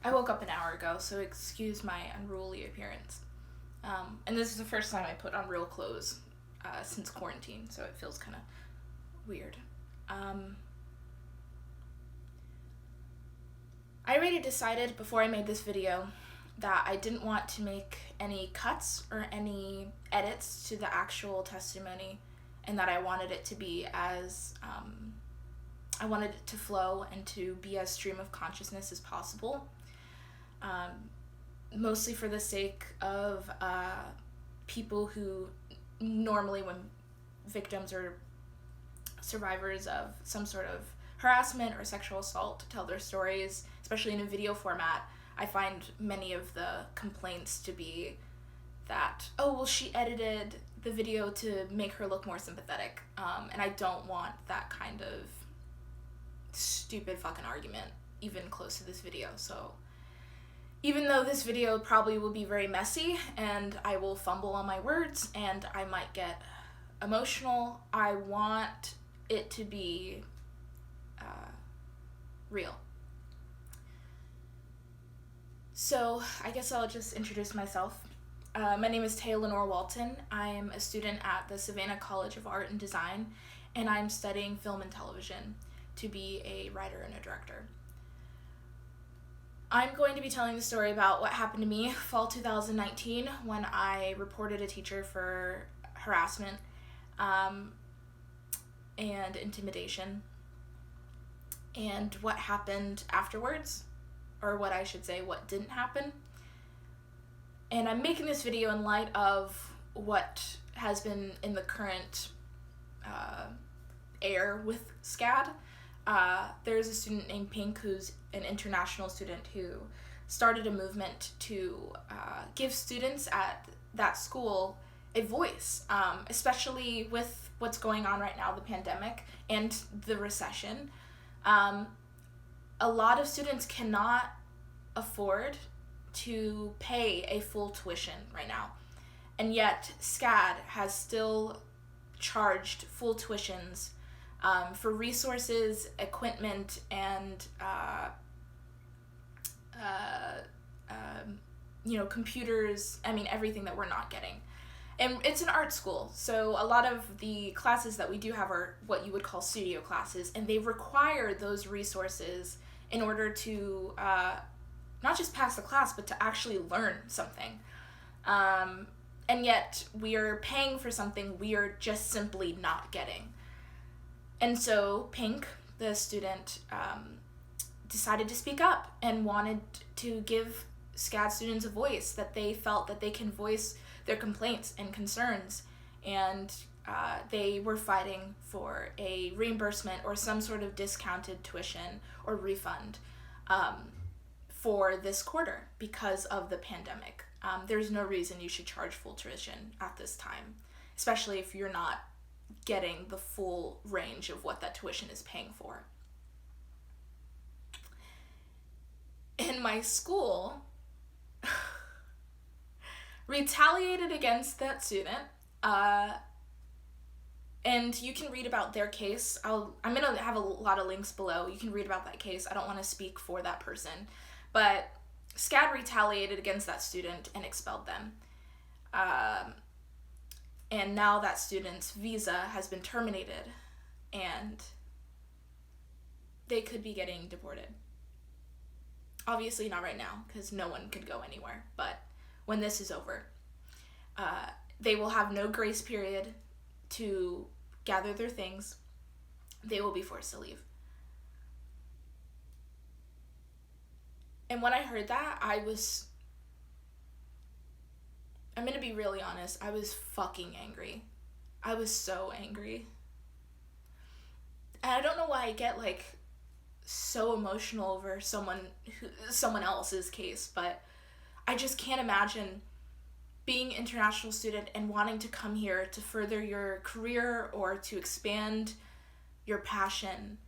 I woke up an hour ago, so excuse my unruly appearance. And this is the first time I put on real clothes since quarantine, so it feels kind of weird. I already decided before I made this video that I didn't want to make any cuts or any edits to the actual testimony, and that I wanted it to be as, I wanted it to flow and to be as stream of consciousness as possible. Mostly for the sake of people who normally, when victims or survivors of some sort of harassment or sexual assault tell their stories, especially in a video format, I find many of the complaints to be that, oh, well, she edited the video to make her look more sympathetic, and I don't want that kind of stupid fucking argument even close to this video. So even though this video probably will be very messy and I will fumble on my words and I might get emotional, I want it to be real. So I guess I'll just introduce myself. My name is Taya Lenore Walton. I'm a student at the Savannah College of Art and Design, and I'm studying film and television to be a writer and a director. I'm going to be telling the story about what happened to me fall 2019 when I reported a teacher for harassment and intimidation, and what happened afterwards, or what I should say, what didn't happen. And I'm making this video in light of what has been in the current air with SCAD. There's a student named Pink who's an international student who started a movement to give students at that school a voice, especially with what's going on right now, the pandemic and the recession. A lot of students cannot afford to pay a full tuition right now, and yet SCAD has still charged full tuitions for resources, equipment, and computers. I mean, everything that we're not getting. And it's an art school, so a lot of the classes that we do have are what you would call studio classes, and they require those resources in order to not just pass the class, but to actually learn something. And yet we are paying for something we are just simply not getting. And so Pink, the student, decided to speak up and wanted to give SCAD students a voice, that they felt that they can voice their complaints and concerns, and they were fighting for a reimbursement or some sort of discounted tuition or refund for this quarter because of the pandemic. There's no reason you should charge full tuition at this time, especially if you're not getting the full range of what that tuition is paying for. And my school retaliated against that student, and you can read about their case. I'm going to have a lot of links below. You can read about that case. I don't want to speak for that person, but SCAD retaliated against that student and expelled them. And now that student's visa has been terminated, and they could be getting deported. Obviously not right now, because no one could go anywhere, but when this is over, they will have no grace period to gather their things. They will be forced to leave. And when I heard that, I'm going to be really honest, I was fucking angry. I was so angry. And I don't know why I get so emotional over someone else's case, but I just can't imagine being an international student and wanting to come here to further your career or to expand your passion,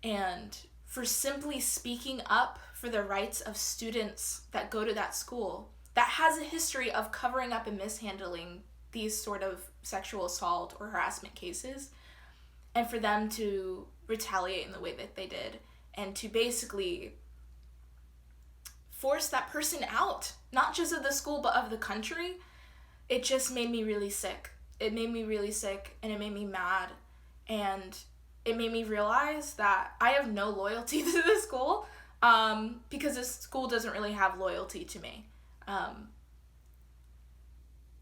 and for simply speaking up for the rights of students that go to that school that has a history of covering up and mishandling these sort of sexual assault or harassment cases, and for them to retaliate in the way that they did, and to basically force that person out, not just of the school, but of the country, it just made me really sick. It made me really sick, and it made me mad, and it made me realize that I have no loyalty to this school, because this school doesn't really have loyalty to me. And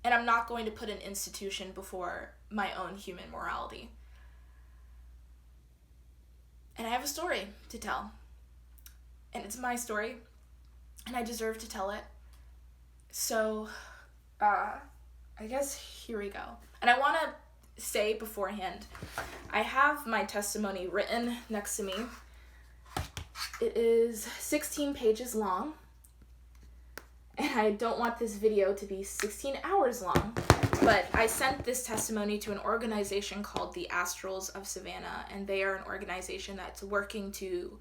I'm not going to put an institution before my own human morality. And I have a story to tell. And it's my story, and I deserve to tell it. So, I guess here we go. And I want to say beforehand, I have my testimony written next to me. It is 16 pages long, and I don't want this video to be 16 hours long, but I sent this testimony to an organization called the Astrals of Savannah, and they are an organization that's working to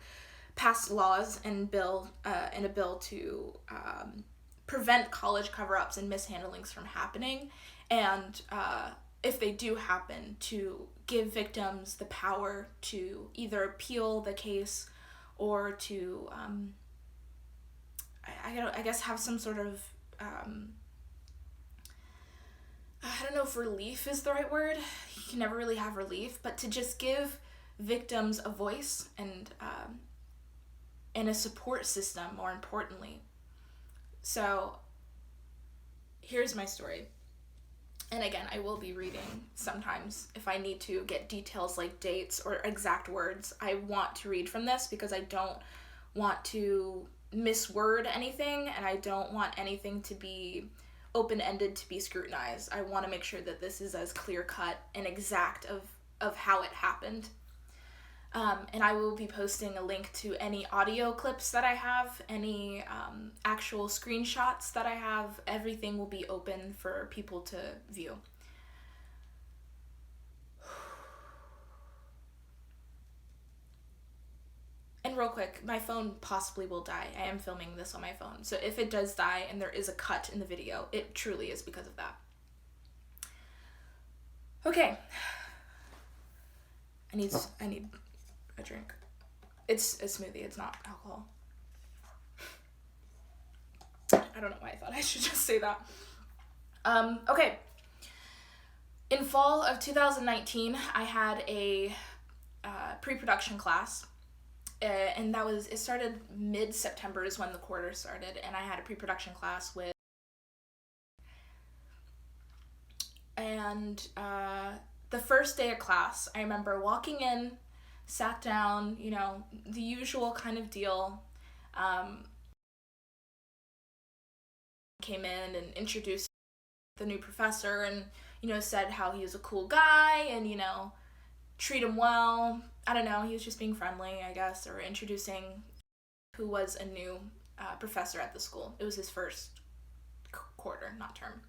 pass laws and a bill to prevent college cover-ups and mishandlings from happening, and if they do happen, to give victims the power to either appeal the case or to, I guess, have some sort of, I don't know if relief is the right word. You can never really have relief, but to just give victims a voice and a support system, more importantly. So here's my story. And again, I will be reading sometimes if I need to get details like dates or exact words. I want to read from this because I don't want to misword anything, and I don't want anything to be open-ended to be scrutinized. I want to make sure that this is as clear-cut and exact of how it happened. And I will be posting a link to any audio clips that I have, any actual screenshots that I have. Everything will be open for people to view. And real quick, my phone possibly will die. I am filming this on my phone. So if it does die and there is a cut in the video, it truly is because of that. Okay. I need a drink. It's a smoothie, it's not alcohol. I don't know why I thought I should just say that. Okay. In fall of 2019, I had a pre-production class, and it started mid-September is when the quarter started, and I had a pre-production class with, and the first day of class, I remember walking in, sat down, the usual kind of deal. Came in and introduced the new professor and, said how he was a cool guy and, treat him well. I don't know, he was just being friendly, I guess, or introducing who was a new professor at the school. It was his first quarter, not term.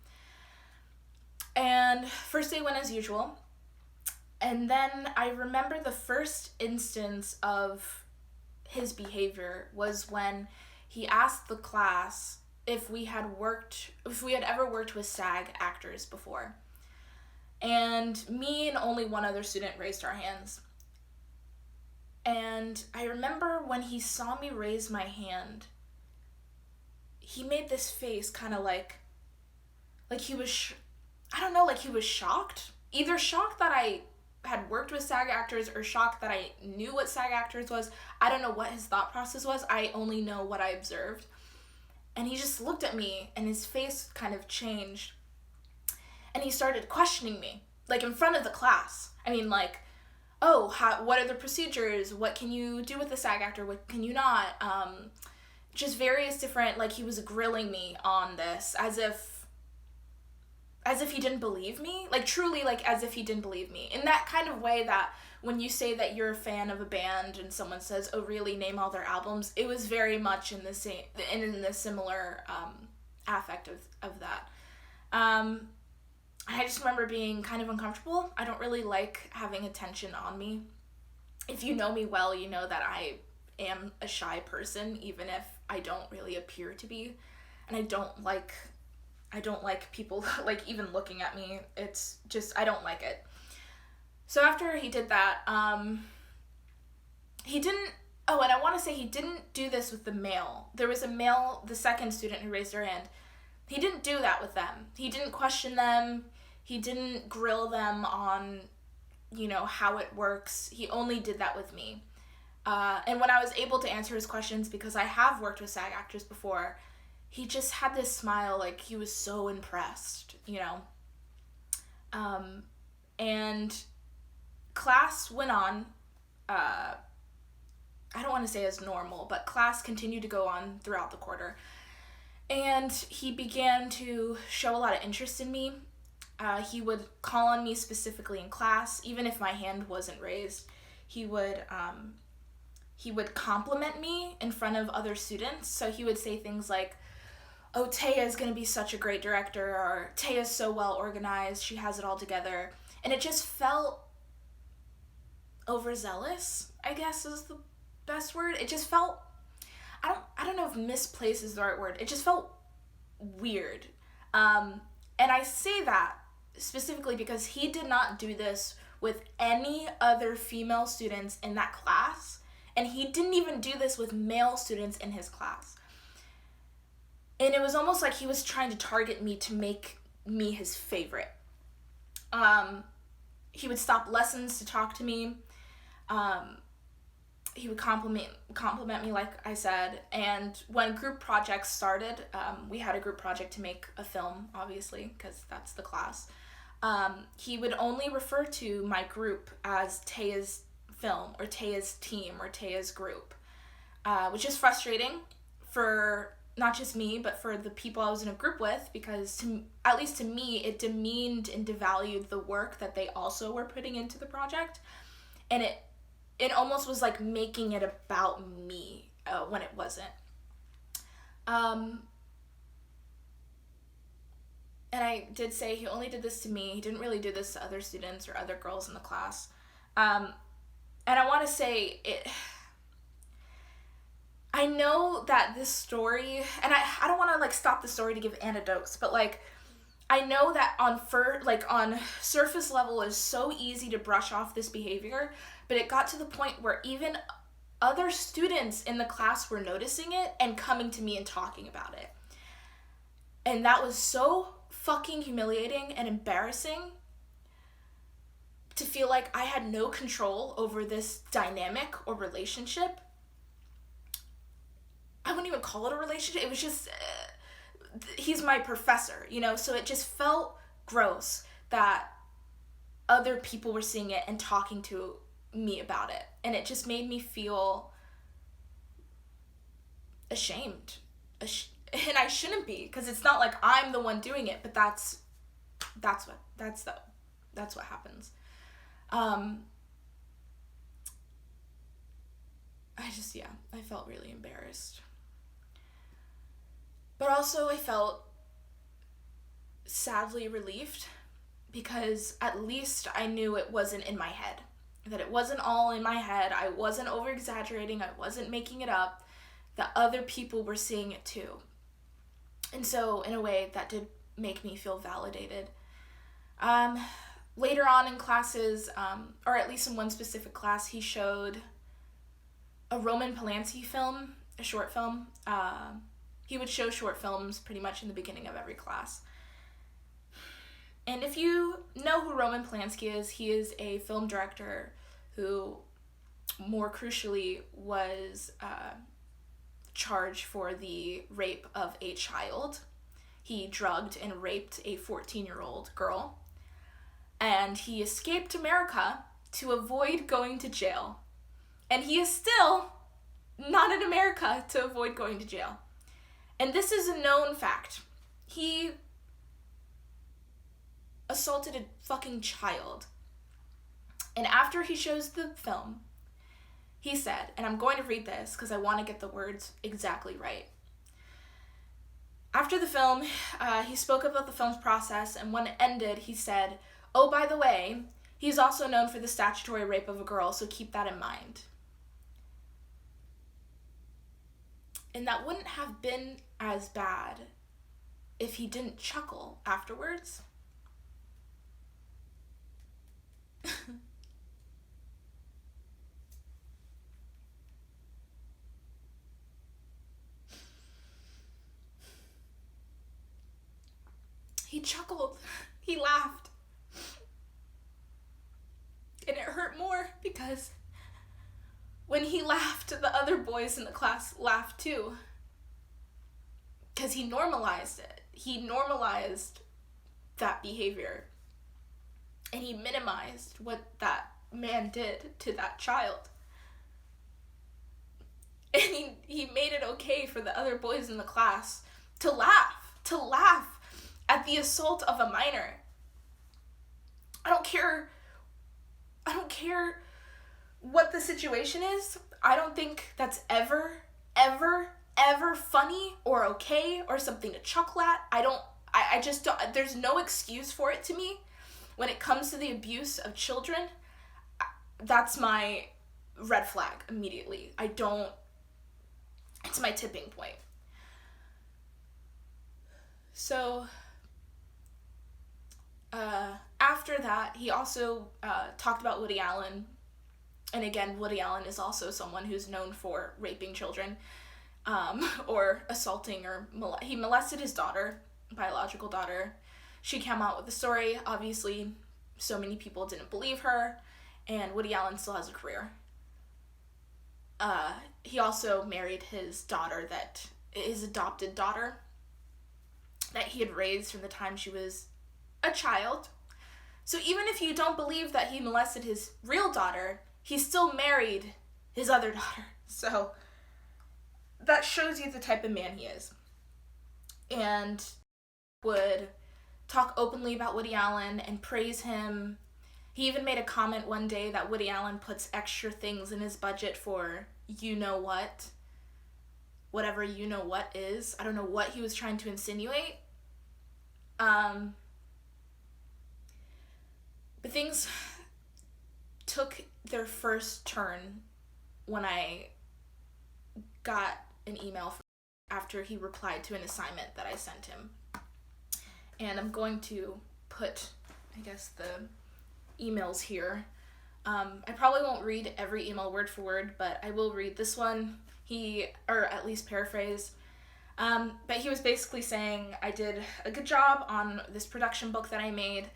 And first day went as usual. And then I remember the first instance of his behavior was when he asked the class if we had ever worked with SAG actors before. And me and only one other student raised our hands. And I remember when he saw me raise my hand, he made this face kind of like he was, like he was shocked. Either shocked that I had worked with SAG actors or shocked that I knew what SAG actors was. I don't know what his thought process was. I only know what I observed. And he just looked at me and his face kind of changed. And he started questioning me, in front of the class. I mean, what are the procedures? What can you do with a SAG actor? What can you not? Just various different, he was grilling me on this as if he didn't believe me, truly, as if he didn't believe me, in that kind of way that when you say that you're a fan of a band and someone says, oh really, name all their albums, it was very much in the similar affect of that. I just remember being kind of uncomfortable. I don't really like having attention on me. If you know me well, you know that I am a shy person, even if I don't really appear to be, and I don't like people even looking at me. It's just, I don't like it. So after he did that, he didn't, oh, and I want to say he didn't do this with the male. There was a male, the second student who raised her hand. He didn't do that with them. He didn't question them. He didn't grill them on, how it works. He only did that with me. And when I was able to answer his questions, because I have worked with SAG actors before, he just had this smile, like he was so impressed, And class went on, I don't want to say as normal, but class continued to go on throughout the quarter. And he began to show a lot of interest in me. He would call on me specifically in class, even if my hand wasn't raised. He would compliment me in front of other students. So he would say things like, oh, Taya is going to be such a great director, or Taya's so well organized, she has it all together. And it just felt overzealous, I guess is the best word. It just felt, I don't know if misplaced is the right word. It just felt weird. And I say that specifically because he did not do this with any other female students in that class. And he didn't even do this with male students in his class. And it was almost like he was trying to target me to make me his favorite. He would stop lessons to talk to me. He would compliment me, like I said. And when group projects started, we had a group project to make a film, obviously, because that's the class. He would only refer to my group as Taya's film, or Taya's team, or Taya's group, which is frustrating for not just me, but for the people I was in a group with, because at least to me, it demeaned and devalued the work that they also were putting into the project. And it almost was like making it about me when it wasn't. And I did say he only did this to me. He didn't really do this to other students or other girls in the class. And I want to say I know that this story, and I don't want to stop the story to give anecdotes, but I know that on surface level it's so easy to brush off this behavior, but it got to the point where even other students in the class were noticing it and coming to me and talking about it. And that was so fucking humiliating and embarrassing to feel like I had no control over this dynamic or relationship. I wouldn't even call it a relationship. It was just, he's my professor, so it just felt gross that other people were seeing it and talking to me about it. And it just made me feel ashamed. And I shouldn't be, because it's not like I'm the one doing it, but that's what happens. I felt really embarrassed. But also I felt sadly relieved, because at least I knew it wasn't in my head. That it wasn't all in my head. I wasn't over-exaggerating. I wasn't making it up. That other people were seeing it too. And so, in a way, that did make me feel validated. Later on in classes, or at least in one specific class, he showed a Roman Polanski film, a short film. He would show short films pretty much in the beginning of every class. And if you know who Roman Polanski is, he is a film director who, more crucially, was charged for the rape of a child. He drugged and raped a 14-year-old girl. And he escaped America to avoid going to jail. And he is still not in America to avoid going to jail. And this is a known fact. He assaulted a fucking child. And after he shows the film, he said, and I'm going to read this because I want to get the words exactly right. After the film, he spoke about the film's process, and when it ended, he said, "Oh, by the way, he's also known for the statutory rape of a girl, so keep that in mind." And that wouldn't have been as bad if he didn't chuckle afterwards. he chuckled. He laughed. And it hurt more because when he laughed, the other boys in the class laughed too. Because he normalized it. He normalized that behavior. And he minimized what that man did to that child. And he made it okay for the other boys in the class to laugh at the assault of a minor. I don't care what the situation is. I don't think that's ever funny or okay or something to chuckle at. I just don't, there's no excuse for it to me. When it comes to the abuse of children, that's my red flag immediately. It's my tipping point. So, after that, he also talked about Woody Allen. And again, Woody Allen is also someone who's known for raping children, or assaulting, or he molested his daughter, biological daughter. She came out with the story. Obviously, so many people didn't believe her, and Woody Allen still has a career. He also married his adopted daughter, that he had raised from the time she was a child. So even if you don't believe that he molested his real daughter, he still married his other daughter. So that shows you the type of man he is. And would talk openly about Woody Allen and praise him. He even made a comment one day that Woody Allen puts extra things in his budget for you know what. Whatever you know what is. I don't know what he was trying to insinuate. But things took their first turn when I got an email from after he replied to an assignment that I sent him. And I'm going to put, I guess, the emails here. I probably won't read every email word for word, but I will read this one. Or at least paraphrase. But he was basically saying I did a good job on this production book that I made.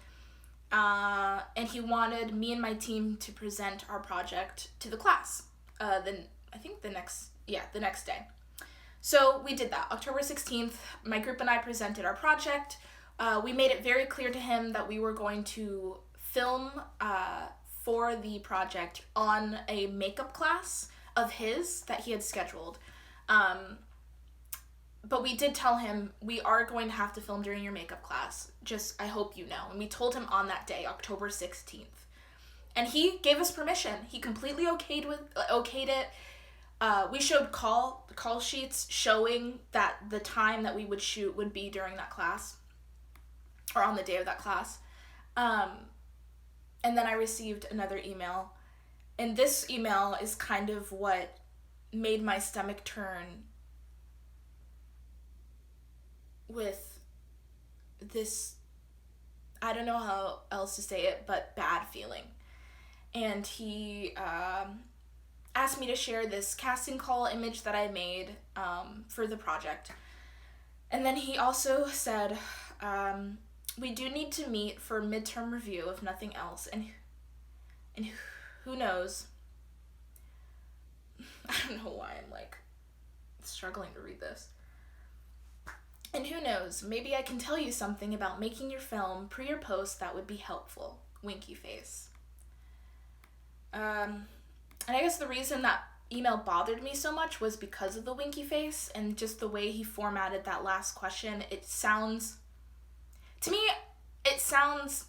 And he wanted me and my team to present our project to the class. The next day. So we did that. October 16th, my group and I presented our project. We made it very clear to him that we were going to film for the project on a makeup class of his that he had scheduled. But we did tell him, we are going to have to film during your makeup class. Just, I hope you know. And we told him on that day, October 16th. And he gave us permission. He completely okayed it. We showed call sheets showing that the time that we would shoot would be during that class. Or on the day of that class. And then I received another email. And this email is kind of what made my stomach turn with this, I don't know how else to say it, but bad feeling. And he asked me to share this casting call image that I made for the project. And then he also said, we do need to meet for midterm review, if nothing else. And who knows? I don't know why I'm struggling to read this. And who knows, maybe I can tell you something about making your film pre or post that would be helpful. Winky face. And I guess the reason that email bothered me so much was because of the winky face and just the way he formatted that last question. To me, it sounds,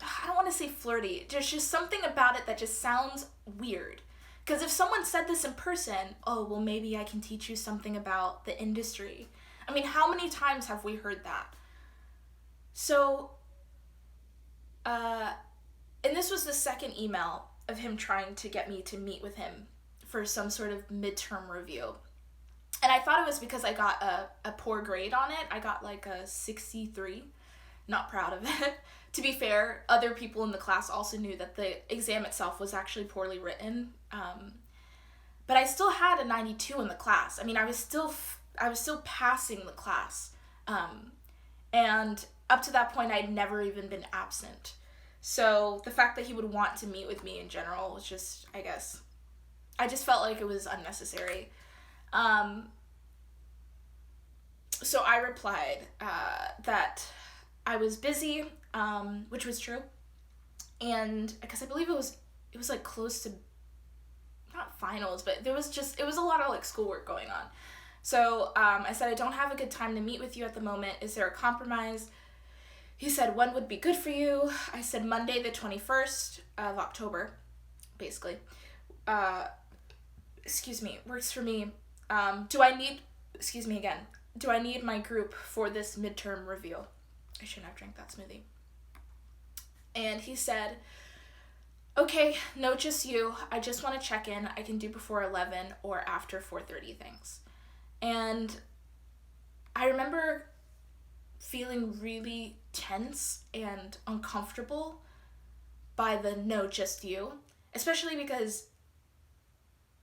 I don't want to say flirty. There's just something about it that just sounds weird. Because if someone said this in person, oh, well, maybe I can teach you something about the industry. I mean, how many times have we heard that? So, and this was the second email of him trying to get me to meet with him for some sort of midterm review. And I thought it was because I got a poor grade on it. I got a 63. Not proud of it. To be fair, other people in the class also knew that the exam itself was actually poorly written. But I still had a 92 in the class. I mean, I was still passing the class. And up to that point, I'd never even been absent. So the fact that he would want to meet with me in general was just, I guess, I just felt like it was unnecessary. So I replied that I was busy, which was true. And because I believe it was like close to, not finals, but it was a lot of like schoolwork going on. So I said, I don't have a good time to meet with you at the moment. Is there a compromise? He said, when would be good for you? I said, Monday the 21st of October, basically. Works for me. Do I need my group for this midterm review? I shouldn't have drank that smoothie. And he said, okay, no, just you. I just want to check in. I can do before 11 or after 4:30 things. And I remember feeling really tense and uncomfortable by the no, just you, especially because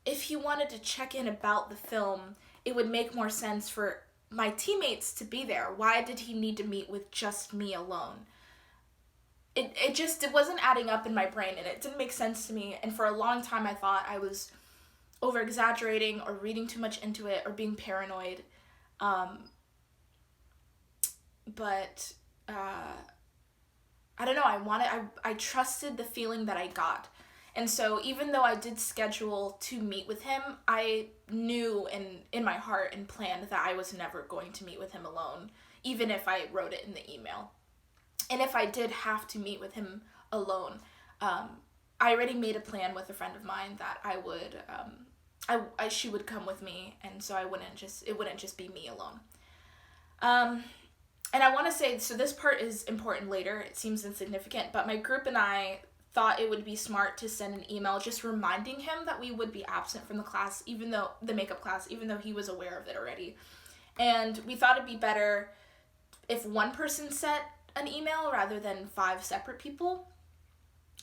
if he wanted to check in about the film, it would make more sense for my teammates to be there. Why did he need to meet with just me alone? It wasn't adding up in my brain, and it didn't make sense to me. And for a long time, I thought I was over-exaggerating or reading too much into it or being paranoid. But I don't know. I trusted the feeling that I got. And so even though I did schedule to meet with him, I knew in my heart and planned that I was never going to meet with him alone, even if I wrote it in the email. And if I did have to meet with him alone, I already made a plan with a friend of mine that I would, she would come with me, and so it wouldn't just be me alone. And I want to say, so this part is important later. It seems insignificant, but my group and I thought it would be smart to send an email just reminding him that we would be absent from the class, even though he was aware of it already. And we thought it'd be better if one person sent an email rather than 5 separate people,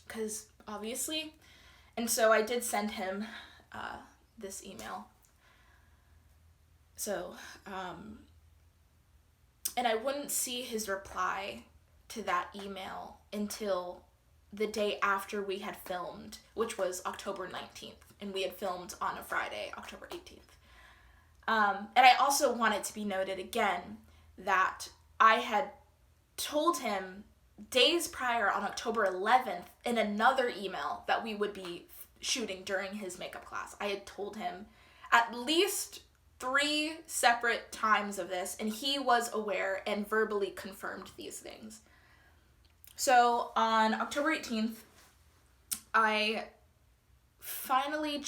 because obviously. And so I did send him this email. So, and I wouldn't see his reply to that email until the day after we had filmed, which was October 19th, and we had filmed on a Friday, October 18th. And I also want it to be noted again that I had told him days prior on October 11th in another email that we would be shooting during his makeup class. I had told him at least 3 separate times of this, and he was aware and verbally confirmed these things. So on October 18th, I finally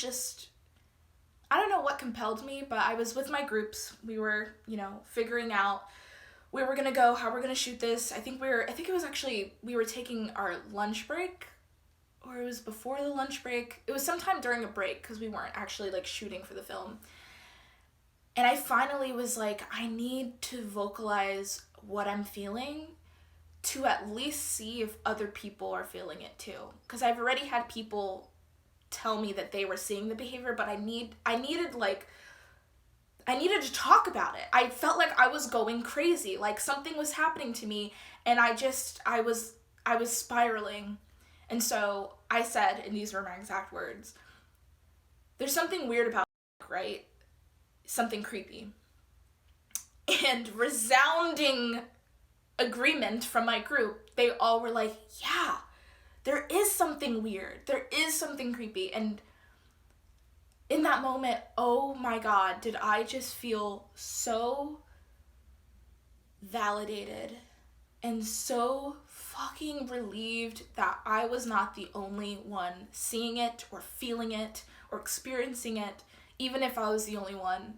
I don't know what compelled me, but I was with my groups. We were, figuring out where we're going to go, how we're going to shoot this. I think it was actually, we were taking our lunch break, or it was before the lunch break. It was sometime during a break, because we weren't actually, shooting for the film. And I finally was like, I need to vocalize what I'm feeling to at least see if other people are feeling it too. Because I've already had people tell me that they were seeing the behavior, but I needed to talk about it. I felt like I was going crazy, like something was happening to me, and I was spiraling. And so I said, and these were my exact words, there's something weird about it, right? Something creepy. And resounding agreement from my group, they all were like, yeah, there is something weird. There is something creepy. And in that moment, oh my God, did I just feel so validated and so fucking relieved that I was not the only one seeing it or feeling it or experiencing it, even if I was the only one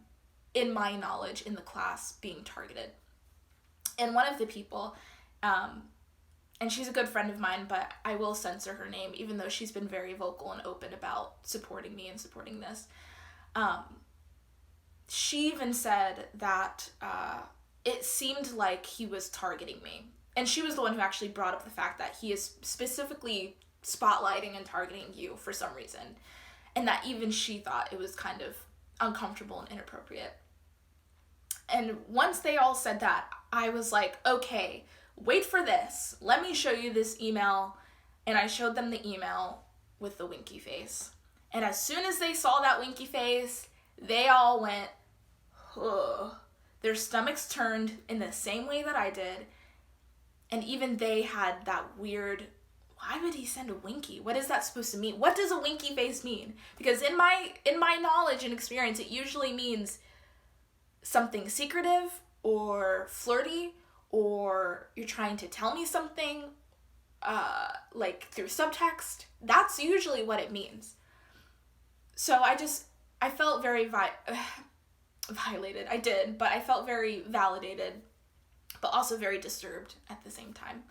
in my knowledge in the class being targeted. And one of the people, and she's a good friend of mine, but I will censor her name, even though she's been very vocal and open about supporting me and supporting this. She even said that it seemed like he was targeting me. And she was the one who actually brought up the fact that he is specifically spotlighting and targeting you for some reason. And that even she thought it was kind of uncomfortable and inappropriate. And once they all said that, I was like, okay, wait for this. Let me show you this email. And I showed them the email with the winky face. And as soon as they saw that winky face, they all went, ugh. Their stomachs turned in the same way that I did. And even they had that weird, why would he send a winky? What is that supposed to mean? What does a winky face mean? Because in my knowledge and experience, it usually means something secretive or flirty, or you're trying to tell me something, like through subtext. That's usually what it means. So I felt very violated. I did, but I felt very validated, but also very disturbed at the same time.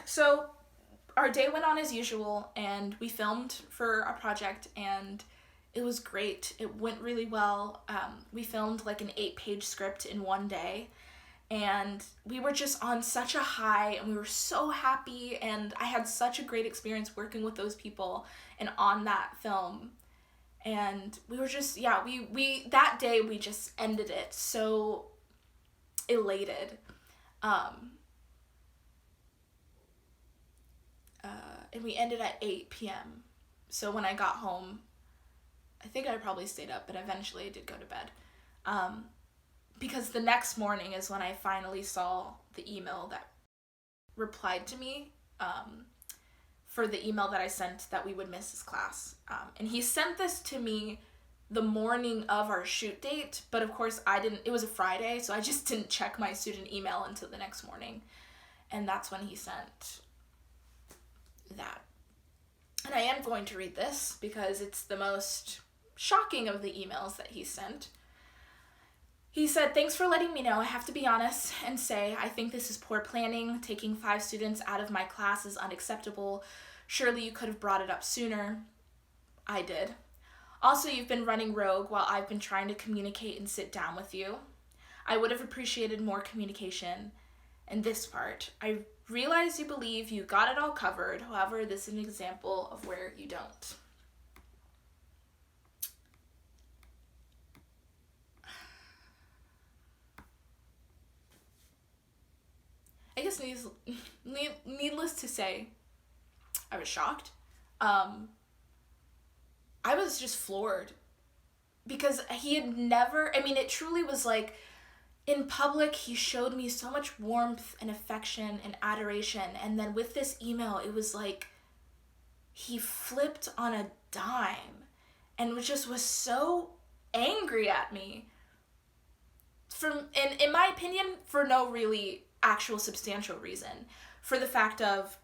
So our day went on as usual, and we filmed for a project, and it was great. It went really well. We filmed like an 8-page script in one day, and we were just on such a high, and we were so happy, and I had such a great experience working with those people and on that film. And we were just, we that day we just ended it so elated. And we ended at 8 p.m. So when I got home, I think I probably stayed up, but eventually I did go to bed. Because the next morning is when I finally saw the email that replied to me for the email that I sent that we would miss his class. And he sent this to me the morning of our shoot date, but of course it was a Friday, so I just didn't check my student email until the next morning. And that's when he sent that. And I am going to read this because it's the most shocking of the emails that he sent. He said, "Thanks for letting me know. I have to be honest and say I think this is poor planning. Taking 5 students out of my class is unacceptable. Surely you could have brought it up sooner." I did. "Also, you've been running rogue while I've been trying to communicate and sit down with you. I would have appreciated more communication. And this part, I realize you believe you got it all covered. However, this is an example of where you don't." I guess needless to say, I was shocked. I was just floored because he had never, it truly was like, in public, he showed me so much warmth and affection and adoration. And then with this email, it was like he flipped on a dime and was so angry at me. In my opinion, for no really actual substantial reason. For the fact of,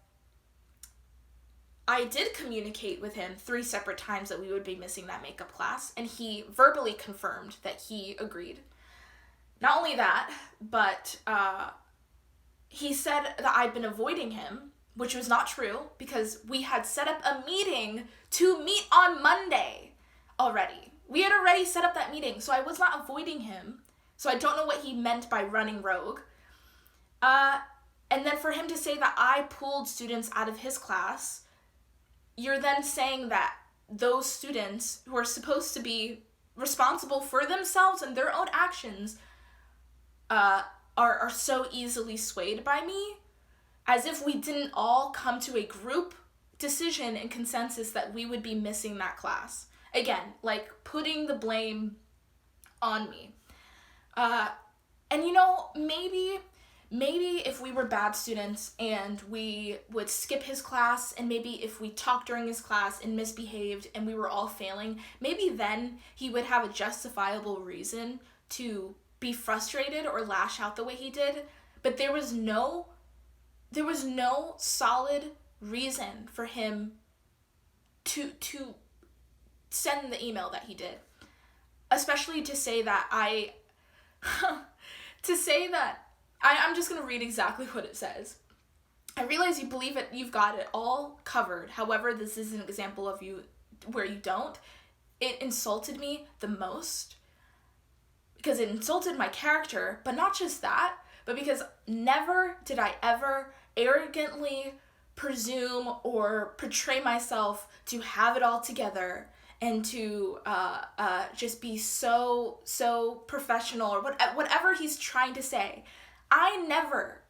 I did communicate with him 3 separate times that we would be missing that makeup class, and he verbally confirmed that he agreed. Not only that, but he said that I'd been avoiding him, which was not true, because we had set up a meeting to meet on Monday already. We had already set up that meeting, so I was not avoiding him. So I don't know what he meant by running rogue. And then for him to say that I pulled students out of his class, you're then saying that those students who are supposed to be responsible for themselves and their own actions are so easily swayed by me, as if we didn't all come to a group decision and consensus that we would be missing that class. Again, like putting the blame on me. And maybe if we were bad students and we would skip his class, and maybe if we talked during his class and misbehaved and we were all failing, maybe then he would have a justifiable reason to be frustrated or lash out the way he did. But there was no solid reason for him to send the email that he did. Especially to say that I'm just going to read exactly what it says. "I realize you believe it, you've got it all covered. However, this is an example of you where you don't. It insulted me the most because it insulted my character, but not just that, but because never did I ever arrogantly presume or portray myself to have it all together and to just be so professional or whatever he's trying to say. I never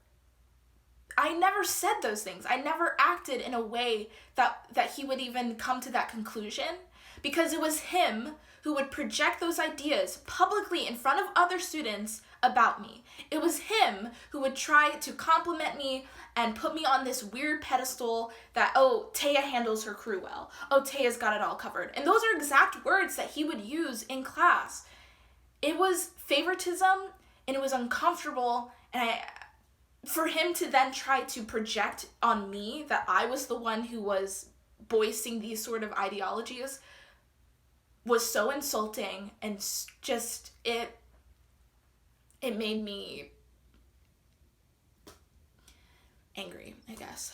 I never said those things. I never acted in a way that he would even come to that conclusion, because it was him who would project those ideas publicly in front of other students about me. It was him who would try to compliment me and put me on this weird pedestal that, oh, Taya handles her crew well. Oh, Taya's got it all covered. And those are exact words that he would use in class. It was favoritism, and it was uncomfortable, and for him to then try to project on me that I was the one who was voicing these sort of ideologies was so insulting, and just it made me angry, I guess.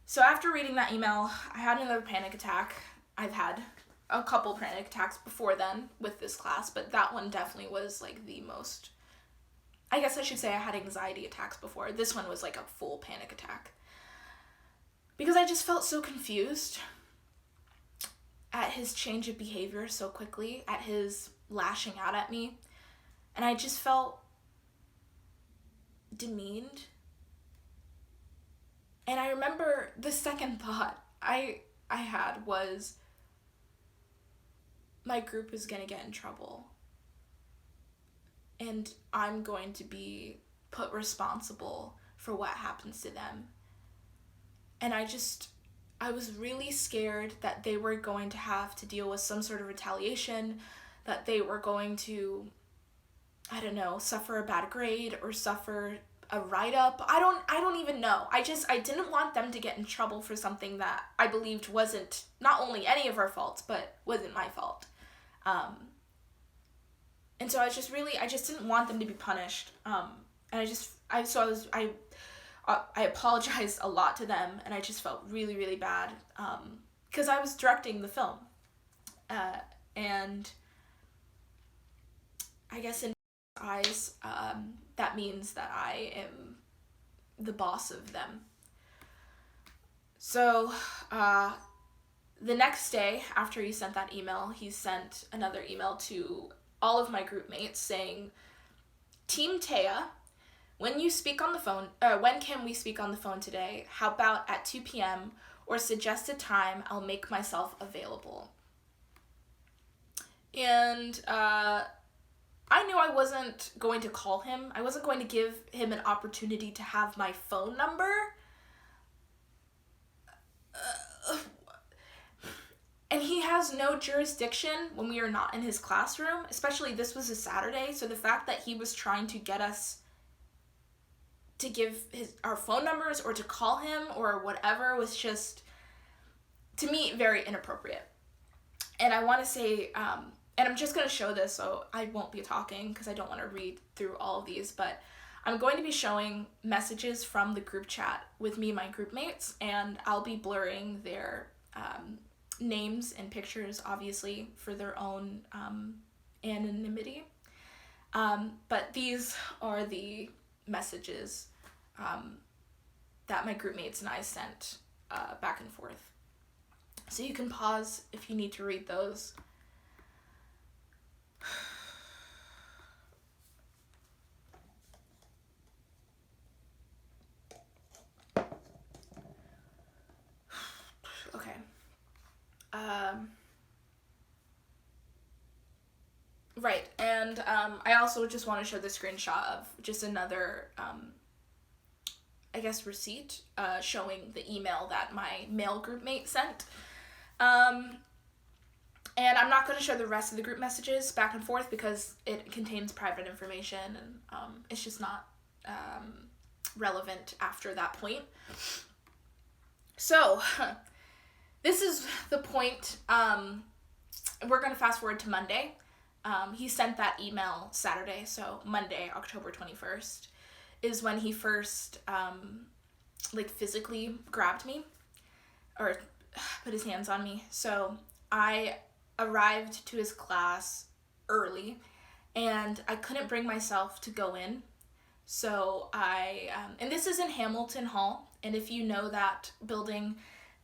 So after reading that email, I had another panic attack. I've had a couple panic attacks before then with this class, but that one definitely was like the most, I guess I should say I had anxiety attacks before. This one was like a full panic attack, because I just felt so confused at his change of behavior so quickly, at his lashing out at me, and I just felt demeaned. And I remember the second thought I had was, my group is going to get in trouble, and I'm going to be put responsible for what happens to them. And I was really scared that they were going to have to deal with some sort of retaliation, that they were going to, I don't know, suffer a bad grade or suffer a write-up. I don't even know. I didn't want them to get in trouble for something that I believed wasn't not only any of our faults, but wasn't my fault. And so I just didn't want them to be punished. And I apologized a lot to them, and I just felt really, really bad, because I was directing the film. And I guess in eyes, that means that I am the boss of them. So, the next day after he sent that email, he sent another email to all of my group mates saying, Team Taya, when you speak on the phone, when can we speak on the phone today? How about at 2 p.m. or suggested time? I'll make myself available. And I knew I wasn't going to call him. I wasn't going to give him an opportunity to have my phone number. And he has no jurisdiction when we are not in his classroom, especially this was a Saturday, so the fact that he was trying to get us to give our phone numbers or to call him or whatever was just, to me, very inappropriate. And I want to say, and I'm just going to show this, so I won't be talking because I don't want to read through all of these, but I'm going to be showing messages from the group chat with me and my group mates, and I'll be blurring their names and pictures, obviously, for their own anonymity. But these are the messages that my group mates and I sent back and forth. So you can pause if you need to read those. Okay. Right, and I also just want to show the screenshot of just another, I guess, receipt showing the email that my male group mate sent. And I'm not going to show the rest of the group messages back and forth because it contains private information, and it's just not relevant after that point. So, this is the point. We're going to fast forward to Monday. He sent that email Saturday, so Monday, October 21st, is when he first, physically grabbed me, or put his hands on me. So I arrived to his class early, and I couldn't bring myself to go in. So and this is in Hamilton Hall, and if you know that building,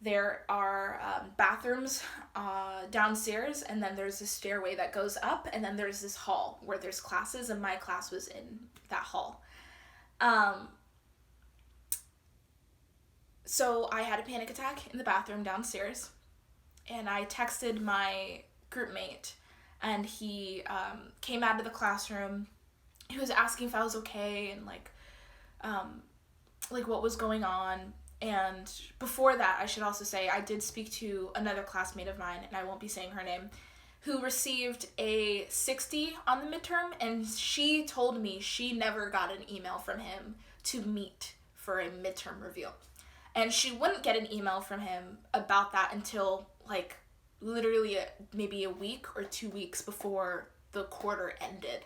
there are bathrooms downstairs, and then there's a stairway that goes up, and then there's this hall where there's classes, and my class was in that hall. Um, so I had a panic attack in the bathroom downstairs, and I texted my group mate, and he came out of the classroom. He was asking if I was okay and like what was going on. And before that, I should also say, I did speak to another classmate of mine, and I won't be saying her name, who received a 60 on the midterm, and she told me she never got an email from him to meet for a midterm review. And she wouldn't get an email from him about that until, like, literally maybe a week or 2 weeks before the quarter ended.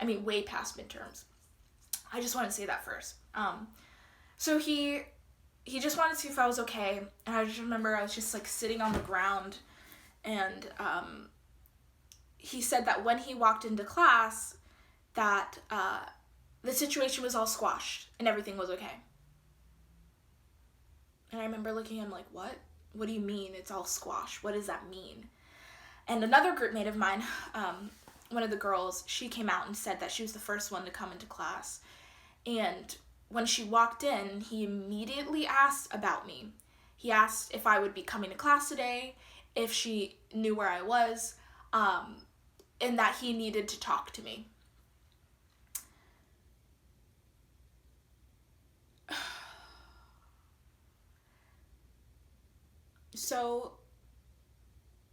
I mean, way past midterms. I just wanted to say that first. So he just wanted to see if I was okay, and I just remember I was just, like, sitting on the ground, and he said that when he walked into class, that the situation was all squashed, and everything was okay. And I remember looking at him like, what? What do you mean it's all squashed? What does that mean? And another group mate of mine, one of the girls, she came out and said that she was the first one to come into class. And when she walked in, he immediately asked about me. He asked if I would be coming to class today, if she knew where I was, and that he needed to talk to me. So,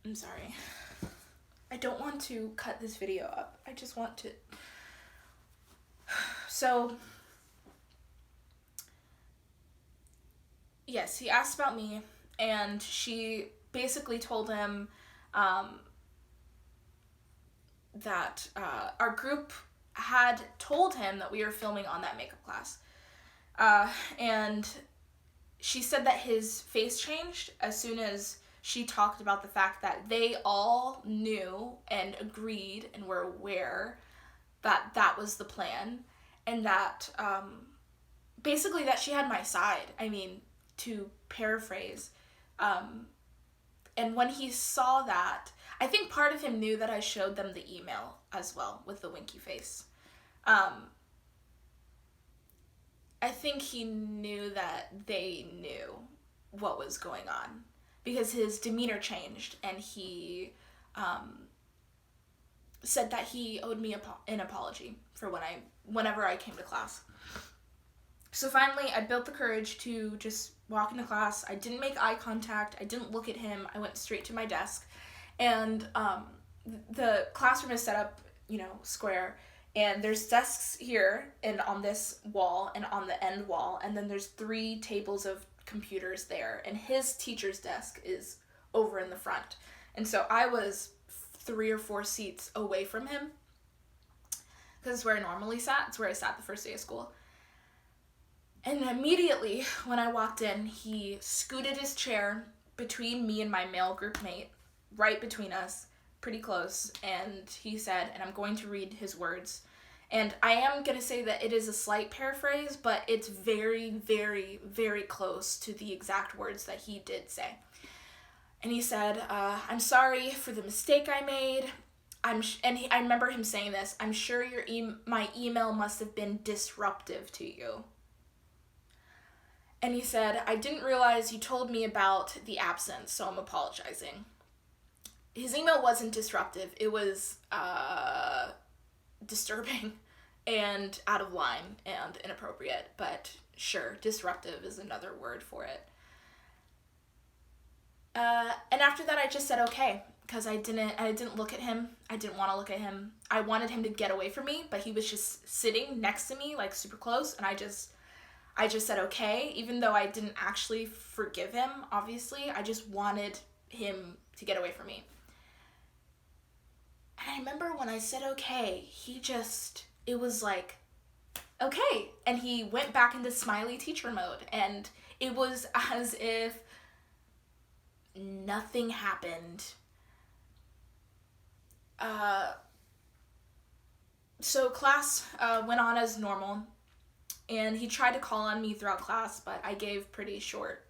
I'm sorry. I don't want to cut this video up. I just want to... So, yes, he asked about me, and she basically told him that our group had told him that we were filming on that makeup class. And she said that his face changed as soon as she talked about the fact that they all knew and agreed and were aware that that was the plan, and that basically that she had my side. I mean, to paraphrase. And when he saw that, I think part of him knew that I showed them the email as well with the winky face. I think he knew that they knew what was going on because his demeanor changed, and he said that he owed me an apology for whenever I came to class. So finally, I built the courage to just walk into class. I didn't make eye contact. I didn't look at him. I went straight to my desk. And the classroom is set up, square. And there's desks here and on this wall and on the end wall. And then there's 3 tables of computers there. And his teacher's desk is over in the front. And so I was 3 or 4 seats away from him, because it's where I normally sat. It's where I sat the first day of school. And immediately when I walked in, he scooted his chair between me and my male group mate, right between us, pretty close, and he said, and I'm going to read his words, and I am going to say that it is a slight paraphrase, but it's very, very, very close to the exact words that he did say. And he said, I'm sorry for the mistake I made. I remember him saying this, I'm sure my email must have been disruptive to you. And he said, I didn't realize you told me about the absence, so I'm apologizing. His email wasn't disruptive. It was disturbing and out of line and inappropriate, but sure, disruptive is another word for it. And after that, I just said okay, because I didn't look at him. I didn't want to look at him. I wanted him to get away from me, but he was just sitting next to me, like super close, and I just said okay, even though I didn't actually forgive him, obviously. I just wanted him to get away from me. And I remember when I said okay, it was like, okay. And he went back into smiley teacher mode, and it was as if nothing happened. So class went on as normal. And he tried to call on me throughout class, but I gave pretty short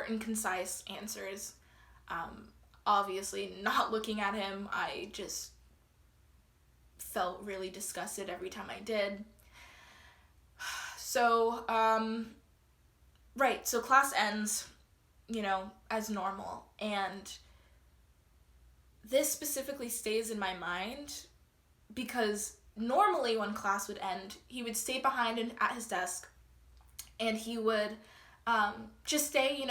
and concise answers. Obviously, not looking at him, I just felt really disgusted every time I did. So, right, so class ends, as normal, and this specifically stays in my mind because normally when class would end, he would stay behind at his desk, and he would just stay,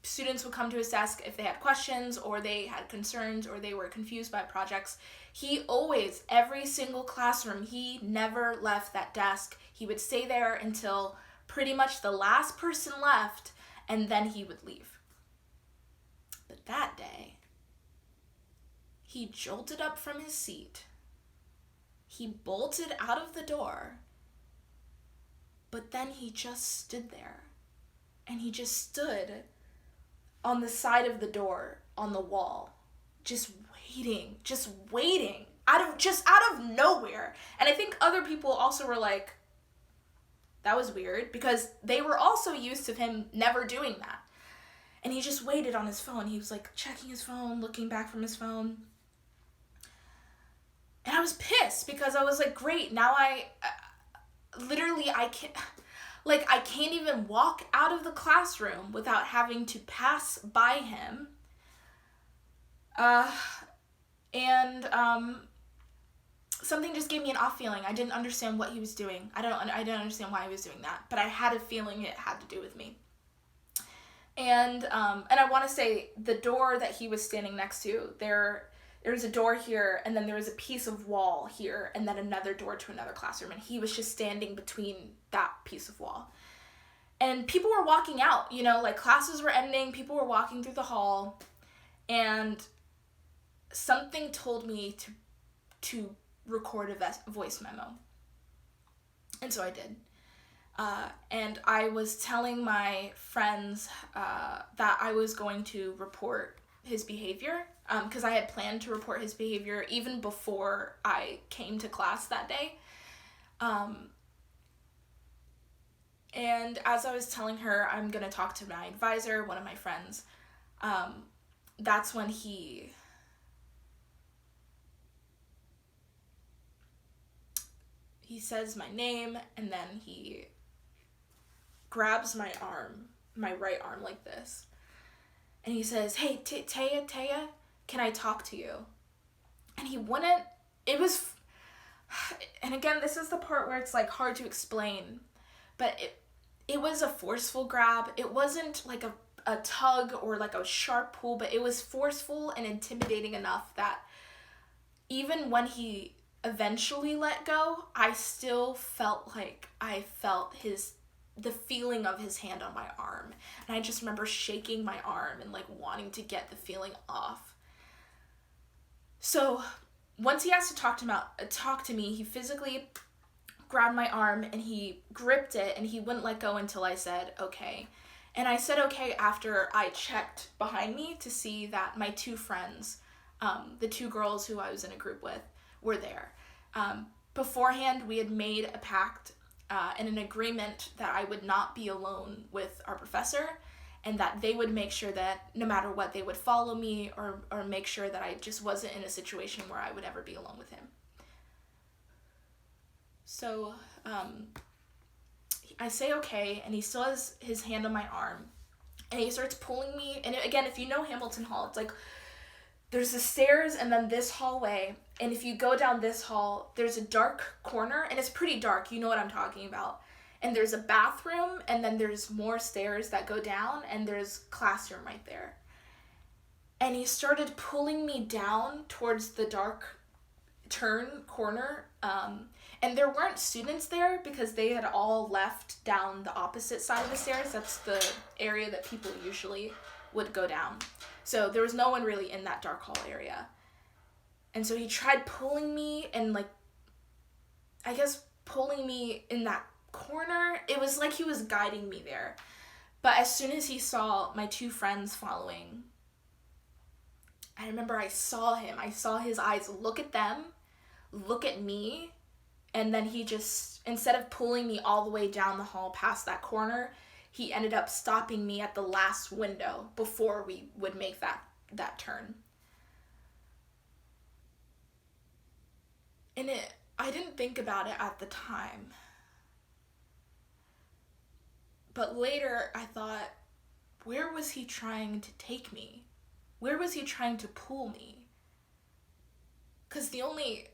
students would come to his desk if they had questions or they had concerns or they were confused by projects. He always, every single classroom, he never left that desk. He would stay there until pretty much the last person left, and then he would leave. But that day, he jolted up from his seat. He bolted out of the door, but then he just stood there. And he just stood on the side of the door, on the wall, just waiting, out of nowhere. And I think other people also were like, that was weird, because they were also used to him never doing that. And he just waited on his phone. He was like checking his phone, looking back from his phone. And I was pissed because I was like, great, now I can't even walk out of the classroom without having to pass by him. Something just gave me an off feeling. I didn't understand what he was doing. I didn't understand why he was doing that, but I had a feeling it had to do with me. And I want to say the door that he was standing next to, there was a door here, and then there was a piece of wall here, and then another door to another classroom, and he was just standing between that piece of wall. And people were walking out, classes were ending, people were walking through the hall, and something told me to record a voice memo. And so I did. And I was telling my friends that I was going to report his behavior, because I had planned to report his behavior even before I came to class that day. And as I was telling her, I'm going to talk to my advisor, one of my friends, that's when he says my name, and then he grabs my arm, my right arm like this. And he says, hey, Taya, can I talk to you? And he wouldn't, and again, this is the part where it's like hard to explain, but it was a forceful grab. It wasn't like a tug or like a sharp pull, but it was forceful and intimidating enough that even when he eventually let go, I still felt like I felt the feeling of his hand on my arm. And I just remember shaking my arm and like wanting to get the feeling off. So once he asked to talk to me, he physically grabbed my arm and he gripped it, and he wouldn't let go until I said, okay. And I said okay after I checked behind me to see that my two friends, the two girls who I was in a group with, were there. Beforehand, we had made a pact and an agreement that I would not be alone with our professor, and that they would make sure that no matter what, they would follow me or make sure that I just wasn't in a situation where I would ever be alone with him. So I say okay, and he still has his hand on my arm, and he starts pulling me. And again, if you know Hamilton Hall, it's like there's the stairs and then this hallway, and if you go down this hall, there's a dark corner, and it's pretty dark, you know what I'm talking about. And there's a bathroom, and then there's more stairs that go down, and there's classroom right there. And he started pulling me down towards the dark corner, and there weren't students there because they had all left down the opposite side of the stairs. That's the area that people usually would go down. So there was no one really in that dark hall area. And so he tried pulling me and pulling me in that corner. It was like he was guiding me there. But as soon as he saw my two friends following, I remember I saw his eyes look at them, look at me, and then he just, instead of pulling me all the way down the hall past that corner, he ended up stopping me at the last window before we would make that turn. And I didn't think about it at the time, But later I thought, where was he trying to take me? Where was he trying to pull me? Because the only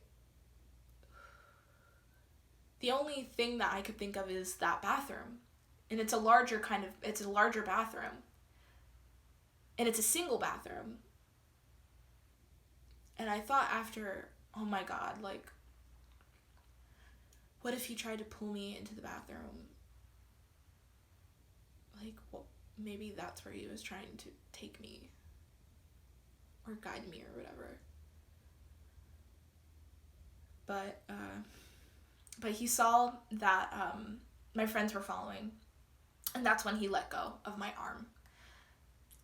thing that I could think of is that bathroom. And it's a larger bathroom. And it's a single bathroom. And I thought after, oh my God, like, what if he tried to pull me into the bathroom? Like, well, maybe that's where he was trying to take me. Or guide me or whatever. But he saw that my friends were following. And that's when he let go of my arm.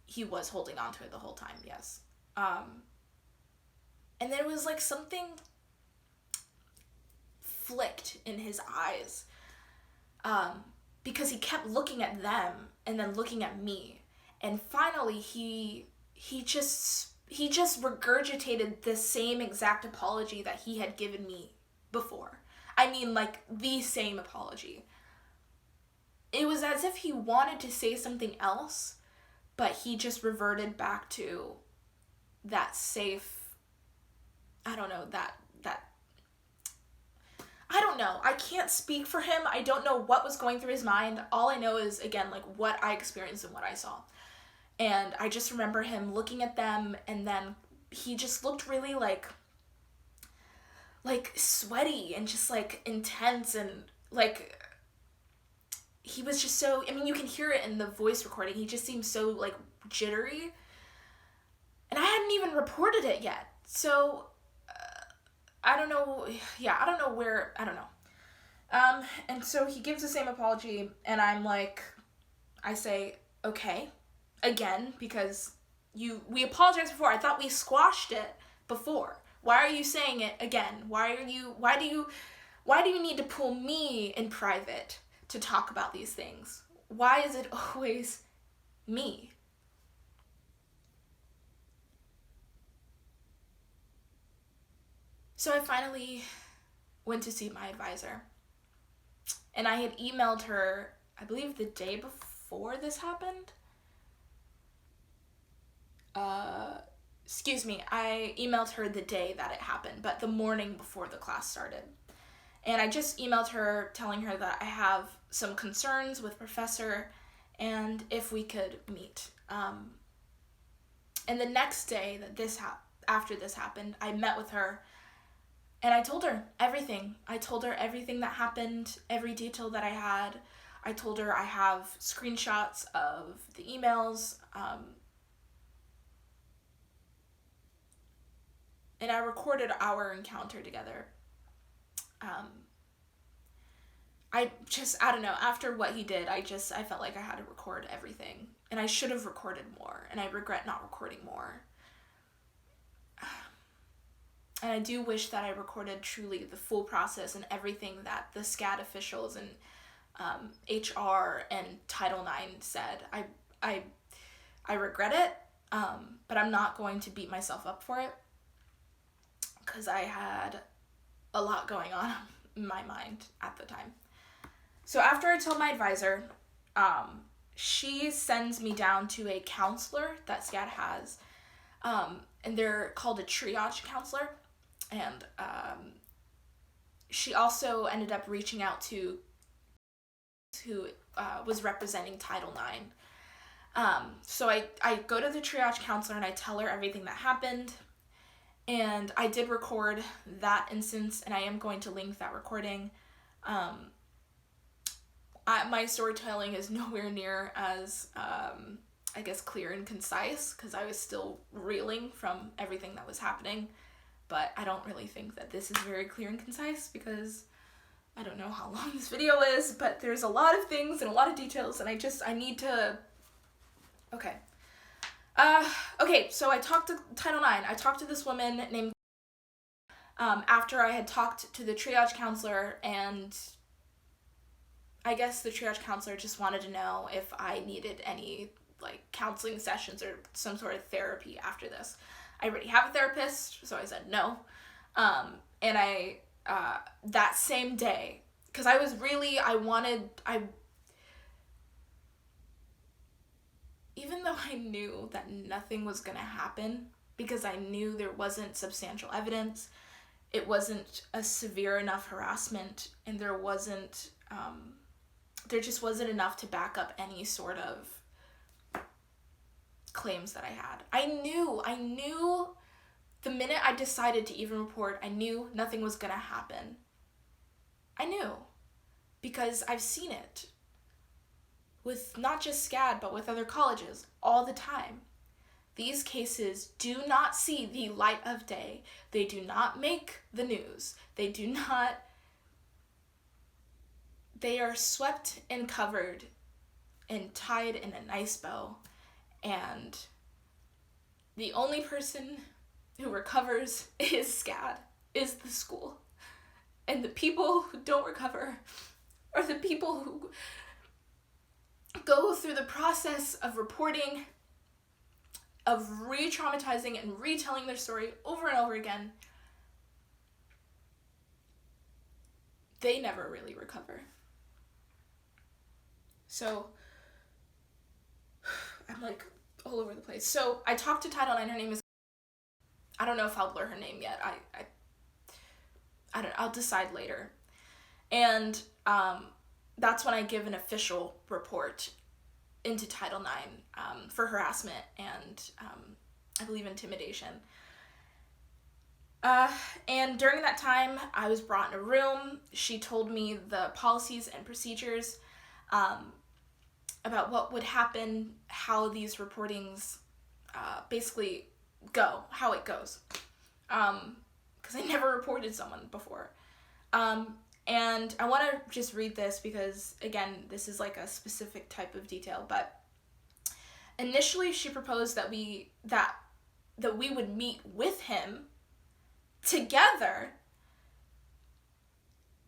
He was holding on to it the whole time, yes. And there was like something flicked in his eyes. Because he kept looking at them and then looking at me. And finally he just regurgitated the same exact apology that he had given me before. I mean, like, the same apology. It was as if he wanted to say something else, but he just reverted back to that safe, I don't know, I don't know. I can't speak for him. I don't know what was going through his mind. All I know is, again, like, what I experienced and what I saw. And I just remember him looking at them, and then he just looked really, like sweaty and just, like, intense, and, like, he was just so, I mean, you can hear it in the voice recording. He just seemed so, like, jittery. And I hadn't even reported it yet. So, I don't know. Yeah, I don't know where, I don't know. And so he gives the same apology, and I'm like, I say, okay, again, because we apologized before. I thought we squashed it before. Why are you saying it again? Why do you need to pull me in private to talk about these things? Why is it always me? So I finally went to see my advisor. And I had emailed her, I believe the day before this happened. I emailed her the day that it happened, but the morning before the class started. And I just emailed her telling her that I have some concerns with Professor and if we could meet. And the next day that after this happened, I met with her and I told her everything. I told her everything that happened, every detail that I had. I told her I have screenshots of the emails, and I recorded our encounter together. I don't know, after what he did, I felt like I had to record everything. And I should have recorded more, and I regret not recording more. And I do wish that I recorded truly the full process and everything that the SCAD officials and HR and Title IX said. I regret it, but I'm not going to beat myself up for it, because I had a lot going on in my mind at the time. So after I told my advisor, she sends me down to a counselor that SCAD has, and they're called a triage counselor. And she also ended up reaching out to who was representing Title IX. So I go to the triage counselor and I tell her everything that happened. And I did record that instance, and I am going to link that recording. My storytelling is nowhere near as, I guess, clear and concise, because I was still reeling from everything that was happening. But I don't really think that this is very clear and concise, because I don't know how long this video is, but there's a lot of things and a lot of details, and I need to, okay. Okay, so I talked to Title IX. I talked to this woman named, after I had talked to the triage counselor, and I guess the triage counselor just wanted to know if I needed any, like, counseling sessions or some sort of therapy after this. I already have a therapist, so I said no. And that same day, because I even though I knew that nothing was going to happen, because I knew there wasn't substantial evidence, it wasn't a severe enough harassment, and there just wasn't enough to back up any sort of claims that I had. I knew the minute I decided to even report, I knew nothing was gonna happen. I knew, because I've seen it with not just SCAD, but with other colleges all the time. These cases do not see the light of day. They do not make the news. They are swept and covered and tied in a nice bow. And the only person who recovers is SCAD, is the school. And the people who don't recover are the people who go through the process of reporting, of re-traumatizing and retelling their story over and over again. They never really recover. So, I'm like all over the place. So, I talked to Title IX. Her name is, I don't know if I'll blur her name yet. I don't know. I'll decide later. And that's when I give an official report into Title IX for harassment and I believe intimidation. And during that time, I was brought in a room. She told me the policies and procedures about what would happen, how these reportings basically go, how it goes. Because I never reported someone before. And I want to just read this because, again, this is like a specific type of detail. But initially, she proposed that we would meet with him together,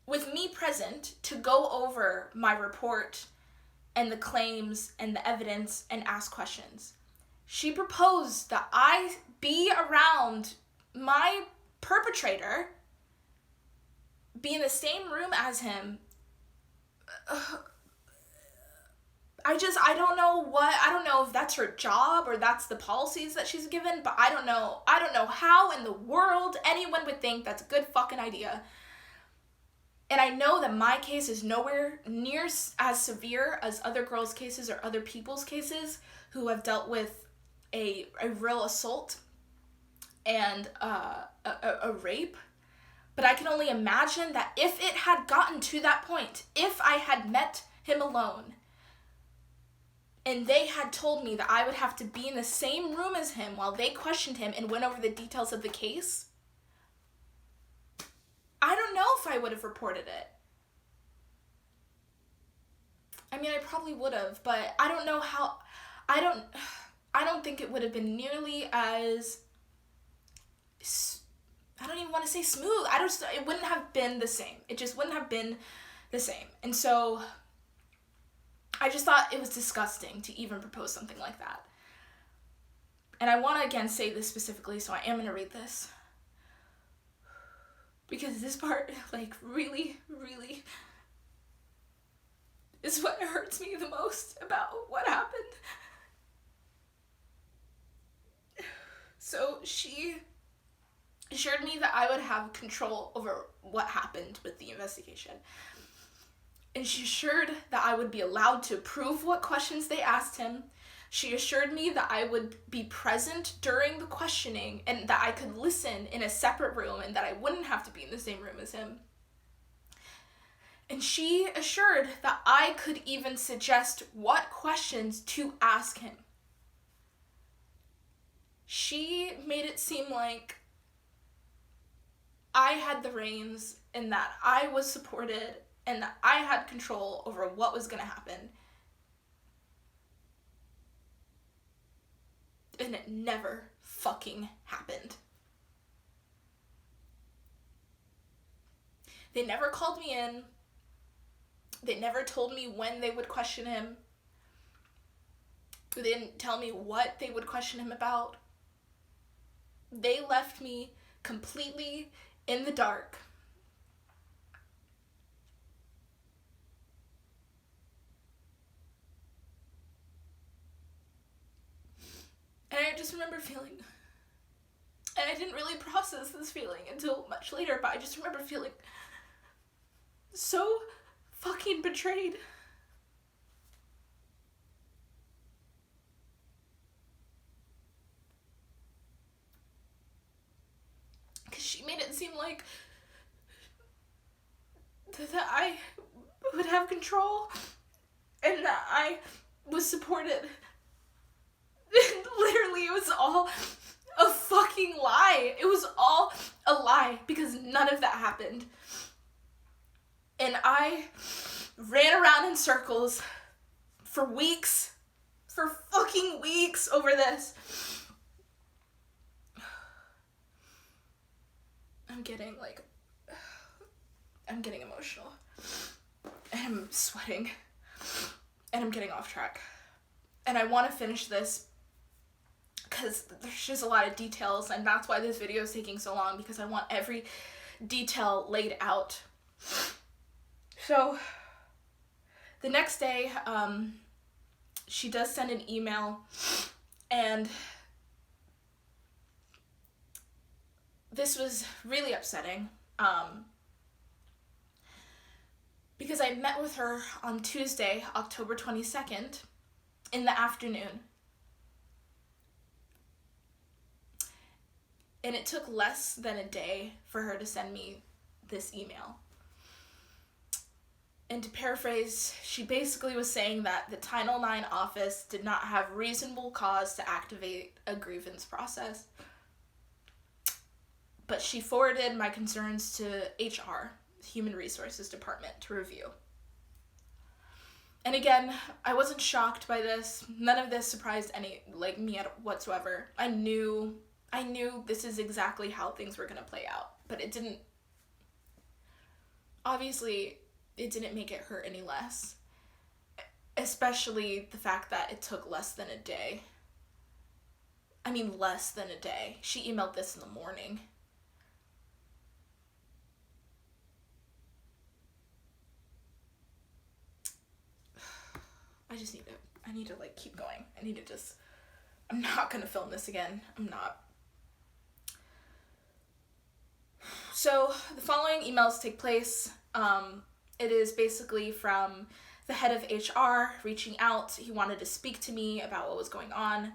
with me present, to go over my report and the claims and the evidence and ask questions. She proposed that I be around my perpetrator, be in the same room as him. I don't know if that's her job or that's the policies that she's given, but I don't know how in the world anyone would think that's a good fucking idea. And I know that my case is nowhere near as severe as other girls' cases or other people's cases who have dealt with a real assault and a rape. But I can only imagine that if it had gotten to that point, if I had met him alone, and they had told me that I would have to be in the same room as him while they questioned him and went over the details of the case, I don't know if I would have reported it. I mean, I probably would have, but I don't know how. I don't think it would have been nearly as, I don't even want to say smooth. It wouldn't have been the same. It just wouldn't have been the same. And so I just thought it was disgusting to even propose something like that. And I want to again say this specifically, so I am going to read this. Because this part, like, really, really is what hurts me the most about what happened. So she assured me that I would have control over what happened with the investigation. And she assured that I would be allowed to prove what questions they asked him. She assured me that I would be present during the questioning and that I could listen in a separate room and that I wouldn't have to be in the same room as him. And she assured that I could even suggest what questions to ask him. She made it seem like I had the reins and that I was supported and that I had control over what was going to happen. And it never fucking happened. They never called me in. They never told me when they would question him. They didn't tell me what they would question him about. They left me completely in the dark. just remember feeling, and I didn't really process this feeling until much later, but I just remember feeling so fucking betrayed. Because she made it seem like that I would have control and that I was supported. Literally, it was all a fucking lie. It was all a lie because none of that happened. And I ran around in circles for weeks, for fucking weeks over this. I'm getting emotional. And I'm sweating. And I'm getting off track. And I want to finish this because there's just a lot of details, and that's why this video is taking so long, because I want every detail laid out. So the next day, she does send an email, and this was really upsetting, because I met with her on Tuesday, October 22nd, in the afternoon. And it took less than a day for her to send me this email. And to paraphrase, she basically was saying that the Title IX office did not have reasonable cause to activate a grievance process. But she forwarded my concerns to HR, Human Resources Department, to review. And again, I wasn't shocked by this. None of this surprised me whatsoever. I knew this is exactly how things were going to play out, but it didn't make it hurt any less, especially the fact that it took less than a day. I mean, less than a day. She emailed this in the morning. I need to keep going. I'm not going to film this again. I'm not. So the following emails take place. It is basically from the head of HR reaching out. He wanted to speak to me about what was going on.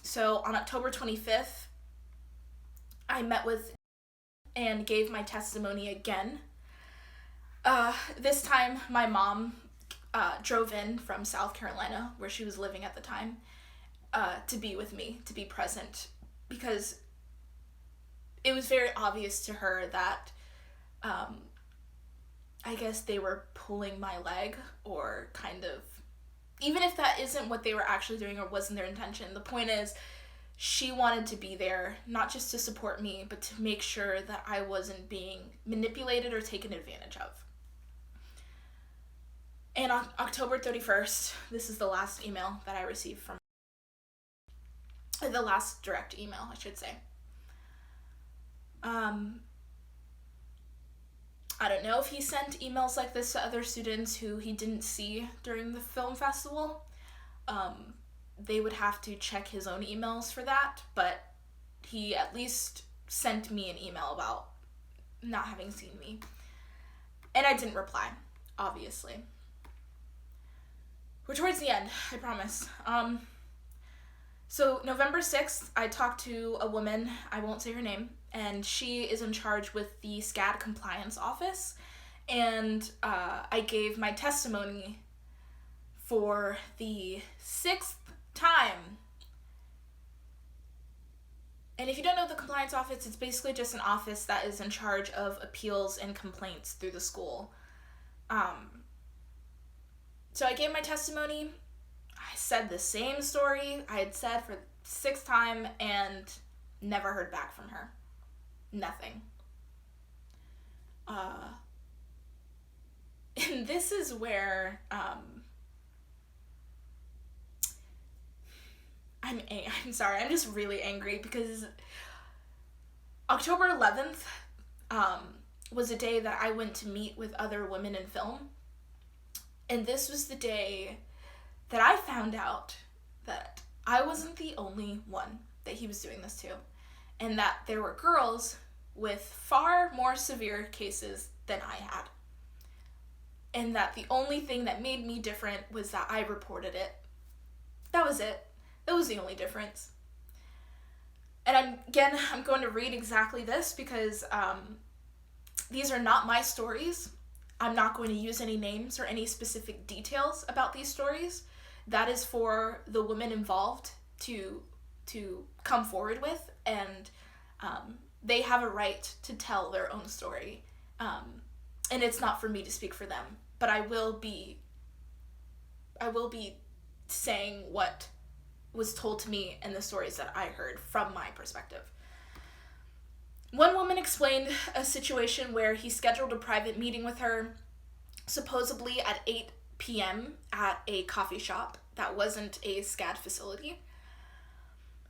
So on October 25th, I met with and gave my testimony again. This time, my mom drove in from South Carolina, where she was living at the time, to be with me, to be present, because it was very obvious to her that I guess they were pulling my leg, or kind of, even if that isn't what they were actually doing or wasn't their intention, the point is she wanted to be there, not just to support me, but to make sure that I wasn't being manipulated or taken advantage of. And on October 31st, this is the last email that I received from the last direct email, I should say. I don't know if he sent emails like this to other students who he didn't see during the film festival. They would have to check his own emails for that, but he at least sent me an email about not having seen me. And I didn't reply, obviously. We're towards the end, I promise. So November 6th, I talked to a woman, I won't say her name, and she is in charge with the SCAD compliance office, and I gave my testimony for the 6th time. And if you don't know the compliance office, it's basically just an office that is in charge of appeals and complaints through the school. So I gave my testimony. I said the same story I had said for the 6th time and never heard back from her. Nothing. And this is where I'm sorry, I'm just really angry, because October 11th was a day that I went to meet with other women in film. And this was the day that I found out that I wasn't the only one that he was doing this to, and that there were girls with far more severe cases than I had. And that the only thing that made me different was that I reported it. That was it. That was the only difference. And I'm going to read exactly this because these are not my stories. I'm not going to use any names or any specific details about these stories. That is for the women involved to come forward with, and they have a right to tell their own story. And it's not for me to speak for them, but I will be saying what was told to me and the stories that I heard from my perspective. One woman explained a situation where he scheduled a private meeting with her, supposedly at 8 p.m. at a coffee shop that wasn't a SCAD facility.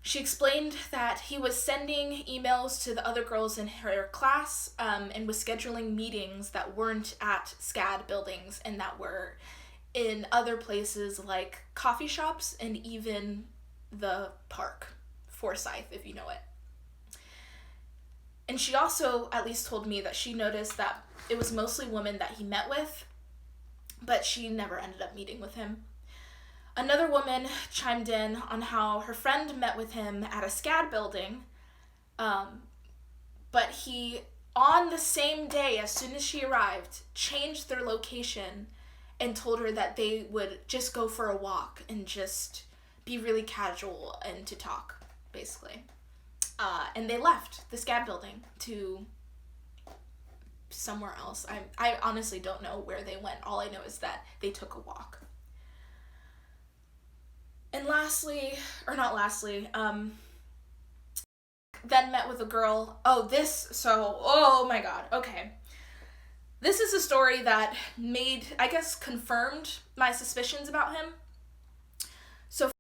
She explained that he was sending emails to the other girls in her class and was scheduling meetings that weren't at SCAD buildings and that were in other places like coffee shops and even the park, Forsyth, if you know it. And she also at least told me that she noticed that it was mostly women that he met with, but she never ended up meeting with him. Another woman chimed in on how her friend met with him at a SCAD building, but he, on the same day, as soon as she arrived, changed their location and told her that they would just go for a walk and just be really casual and to talk, basically. And they left the SCAD building to somewhere else. I honestly don't know where they went. All I know is that they took a walk. And then met with a girl. Oh my god, okay. This is a story that confirmed my suspicions about him. So,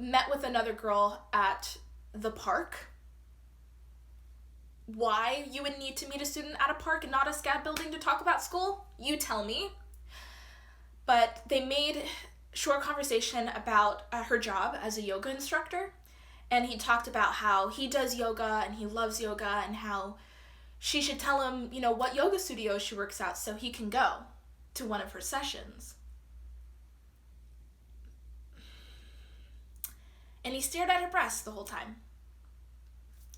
met with another girl at the park. Why you would need to meet a student at a park and not a SCAD building to talk about school? You tell me. But they made short conversation about her job as a yoga instructor, and he talked about how he does yoga and he loves yoga and how she should tell him, what yoga studio she works at so he can go to one of her sessions. And he stared at her breasts the whole time.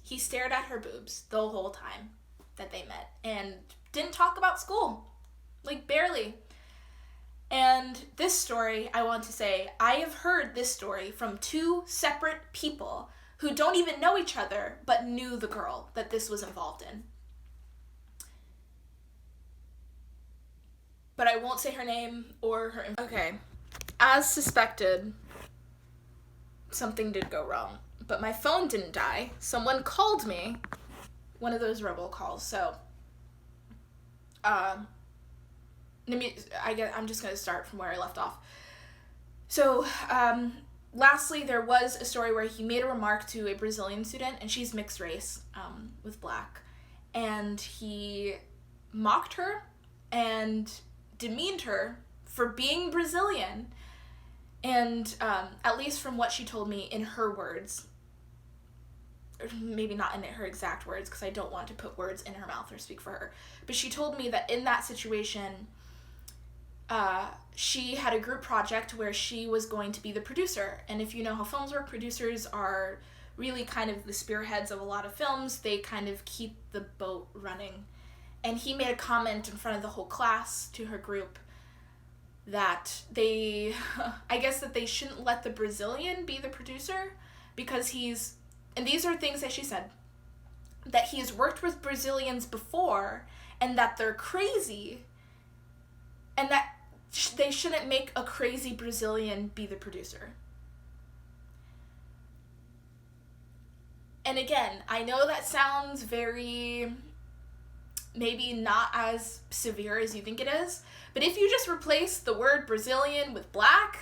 He stared at her boobs the whole time that they met and didn't talk about school, barely. And this story, I want to say, I have heard this story from two separate people who don't even know each other, but knew the girl that this was involved in. But I won't say her name or her... Okay. As suspected, something did go wrong. But my phone didn't die. Someone called me. One of those robocalls. So, I'm just going to start from where I left off. So, lastly, there was a story where he made a remark to a Brazilian student, and she's mixed race, with black, and he mocked her and demeaned her for being Brazilian, and at least from what she told me in her words, or maybe not in her exact words, because I don't want to put words in her mouth or speak for her, but she told me that in that situation, she had a group project where she was going to be the producer. And if you know how films work, producers are really kind of the spearheads of a lot of films. They kind of keep the boat running. And he made a comment in front of the whole class to her group that they shouldn't let the Brazilian be the producer because and these are things that she said, that he's worked with Brazilians before and that they're crazy and that they shouldn't make a crazy Brazilian be the producer. And again, I know that sounds very, maybe not as severe as you think it is, but if you just replace the word Brazilian with black,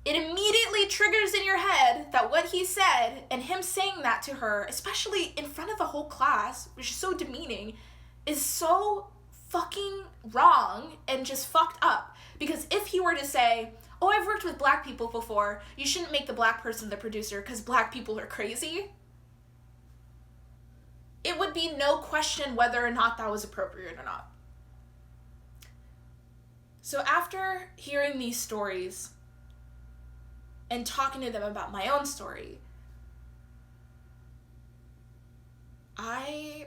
it immediately triggers in your head that what he said and him saying that to her, especially in front of the whole class, which is so demeaning, is so fucking wrong and just fucked up. Because if he were to say, oh, I've worked with black people before. You shouldn't make the black person the producer because black people are crazy. It would be no question whether or not that was appropriate or not. So after hearing these stories and talking to them about my own story, I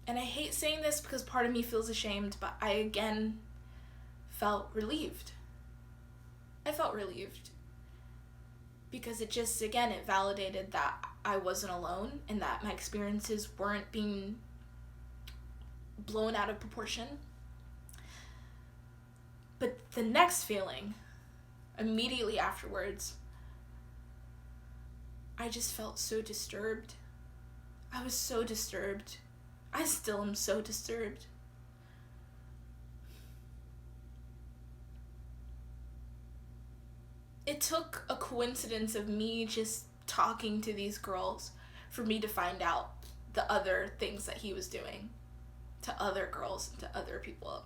hate saying this because part of me feels ashamed, but I again felt relieved. I felt relieved because it just, again, it validated that I wasn't alone and that my experiences weren't being blown out of proportion. But the next feeling, immediately afterwards, I just felt so disturbed. I was so disturbed. I still am so disturbed. It took a coincidence of me just talking to these girls for me to find out the other things that he was doing to other girls and to other people.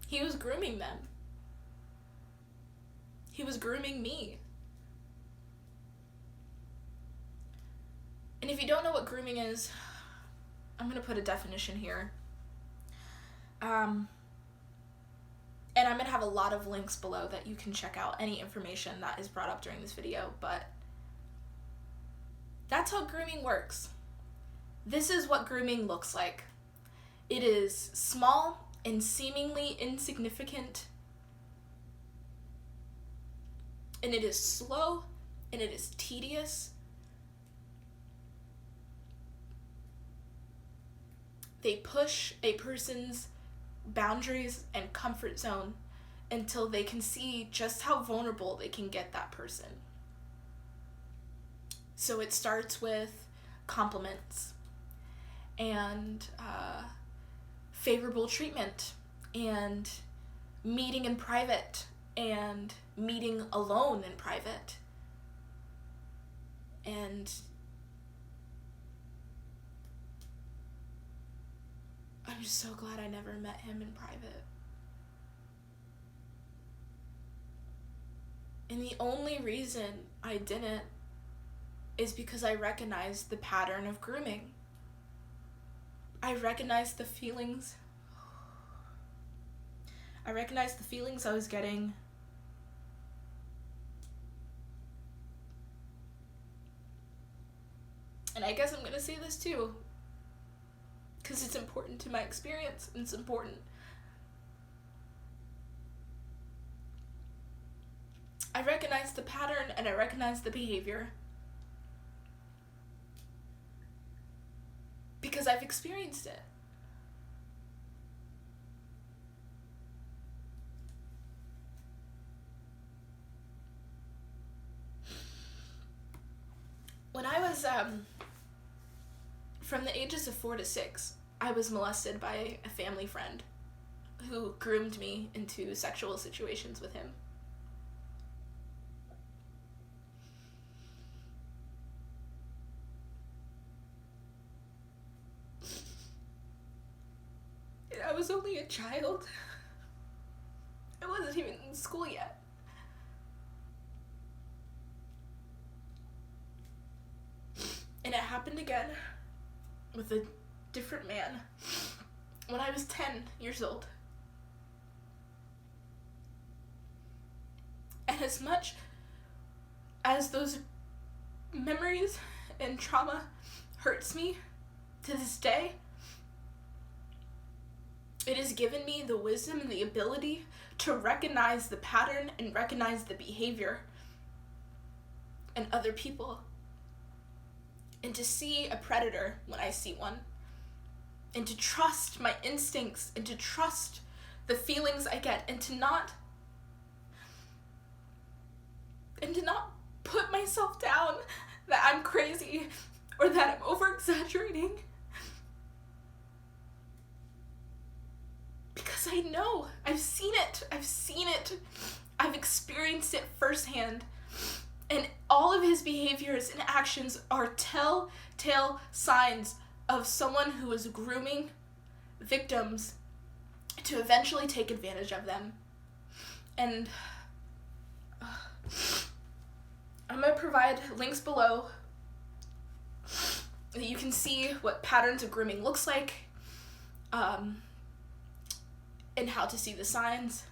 He was grooming them. He was grooming me. And if you don't know what grooming is, I'm going to put a definition here. And I'm going to have a lot of links below that you can check out any information that is brought up during this video, but that's how grooming works. This is what grooming looks like. It is small and seemingly insignificant, and it is slow, and it is tedious. They push a person's boundaries and comfort zone until they can see just how vulnerable they can get that person. So it starts with compliments and favorable treatment and meeting in private and meeting alone in private. And I'm just so glad I never met him in private. And the only reason I didn't is because I recognized the pattern of grooming. I recognized the feelings. I recognized the feelings I was getting. And I guess I'm gonna say this too, because it's important to my experience, and it's important. I recognize the pattern and I recognize the behavior because I've experienced it. When I was, from the ages of 4 to 6, I was molested by a family friend who groomed me into sexual situations with him. And I was only a child. I wasn't even in school yet. And it happened again with a different man when I was 10 years old. And as much as those memories and trauma hurts me to this day, it has given me the wisdom and the ability to recognize the pattern and recognize the behavior in other people, and to see a predator when I see one, and to trust my instincts, and to trust the feelings I get, and to not put myself down that I'm crazy or that I'm over-exaggerating. Because I know, I've seen it, I've experienced it firsthand. And all of his behaviors and actions are telltale signs of someone who is grooming victims to eventually take advantage of them. And I'm going to provide links below that you can see what patterns of grooming looks like, and how to see the signs,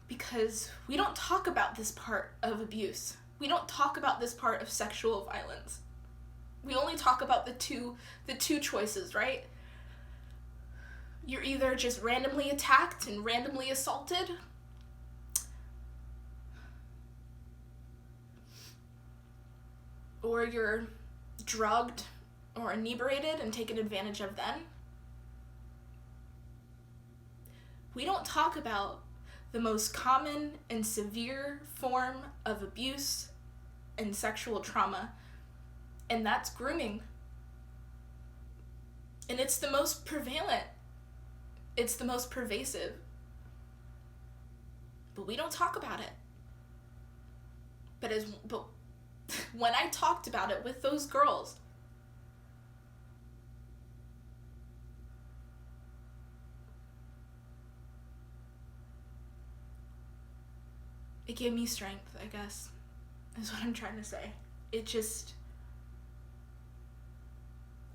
because we don't talk about this part of abuse. We don't talk about this part of sexual violence. We only talk about the two choices, right? You're either just randomly attacked and randomly assaulted, or you're drugged or inebriated and taken advantage of then. We don't talk about the most common and severe form of abuse and sexual trauma, and that's grooming. And it's the most prevalent. It's the most pervasive. But we don't talk about it. But when I talked about it with those girls, it gave me strength, I guess, is what I'm trying to say.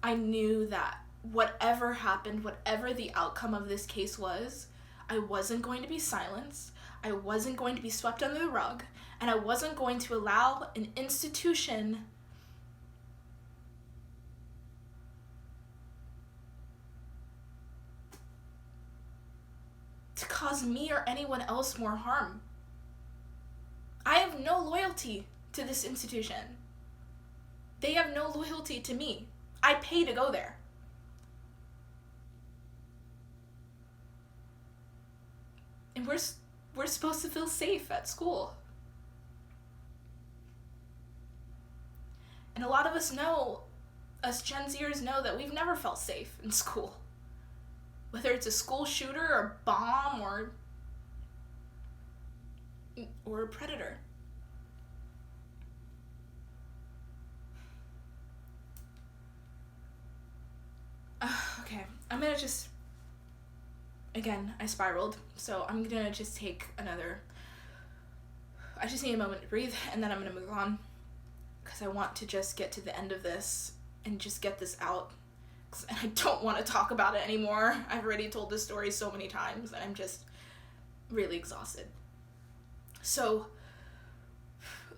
I knew that whatever happened, whatever the outcome of this case was, I wasn't going to be silenced, I wasn't going to be swept under the rug, and I wasn't going to allow an institution to cause me or anyone else more harm. I have no loyalty to this institution. They have no loyalty to me. I pay to go there. And we're supposed to feel safe at school. And a lot of us Gen Zers know that we've never felt safe in school. Whether it's a school shooter or bomb or a predator. Okay, I'm gonna just, again, I spiraled, so I'm gonna just take I just need a moment to breathe, and then I'm gonna move on, because I want to just get to the end of this and just get this out, and I don't want to talk about it anymore. I've already told this story so many times, and I'm just really exhausted. So,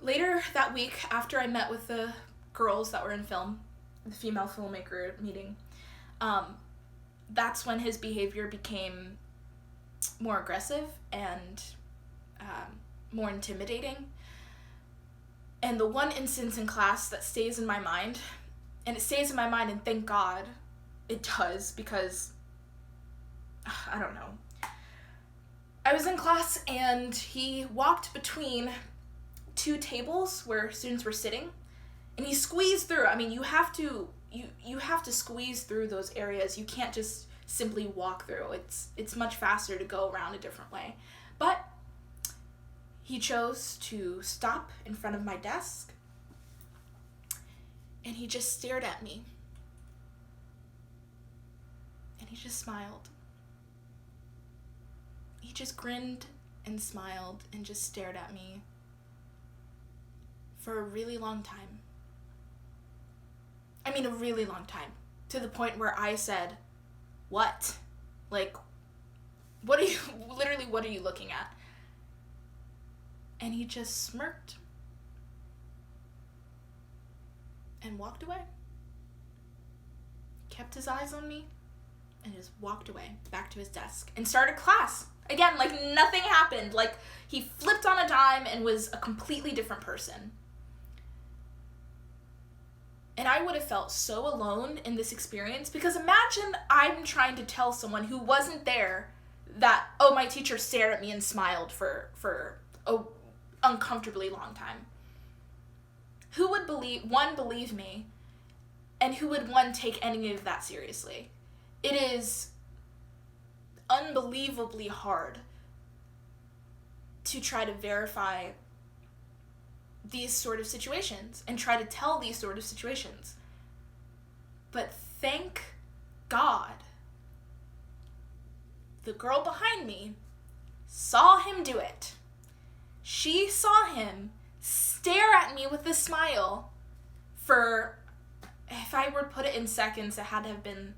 later that week, after I met with the girls that were in film, the female filmmaker meeting, that's when his behavior became more aggressive and more intimidating. And the one instance in class that stays in my mind, and it stays in my mind, and thank God it does, because I don't know. I was in class and he walked between two tables where students were sitting, and he squeezed through. I mean, you have to squeeze through those areas. You can't just simply walk through. It's much faster to go around a different way. But he chose to stop in front of my desk, and he just stared at me. And he just smiled. He just grinned and smiled and just stared at me for a really long time. I mean, a really long time. To the point where I said, what? Like, what are you looking at? And he just smirked and walked away. Kept his eyes on me and just walked away back to his desk and started class. Again, like nothing happened. Like he flipped on a dime and was a completely different person. And I would have felt so alone in this experience, because imagine I'm trying to tell someone who wasn't there that, oh, my teacher stared at me and smiled for a uncomfortably long time. Who would believe me, and who would take any of that seriously? It is unbelievably hard to try to verify these sort of situations and try to tell these sort of situations. But thank God the girl behind me saw him do it. She saw him stare at me with a smile for, if I were to put it in seconds, it had to have been,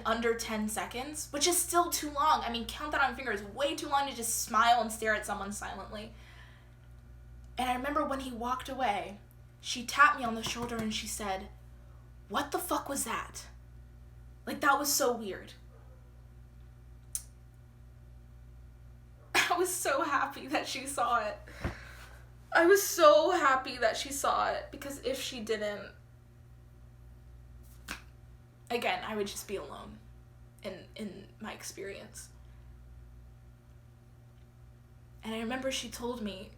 under 10 seconds, which is still too long. Count that on your fingers. Way too long to just smile and stare at someone silently. And I remember when he walked away, she tapped me on the shoulder and she said, "What the fuck was that?" Like, that was so weird. I was so happy that she saw it. I was so happy that she saw it, because if she didn't, again, I would just be alone in my experience. And I remember she told me,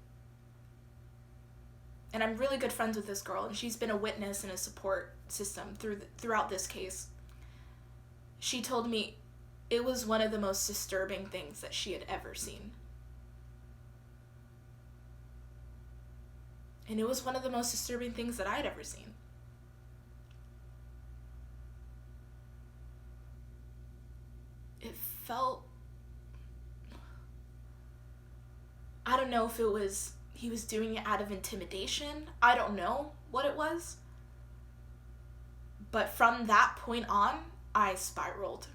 and I'm really good friends with this girl, and she's been a witness and a support system throughout this case. She told me it was one of the most disturbing things that she had ever seen. And it was one of the most disturbing things that I'd ever seen. It felt, I don't know if he was doing it out of intimidation. I don't know what it was. But from that point on, I spiraled.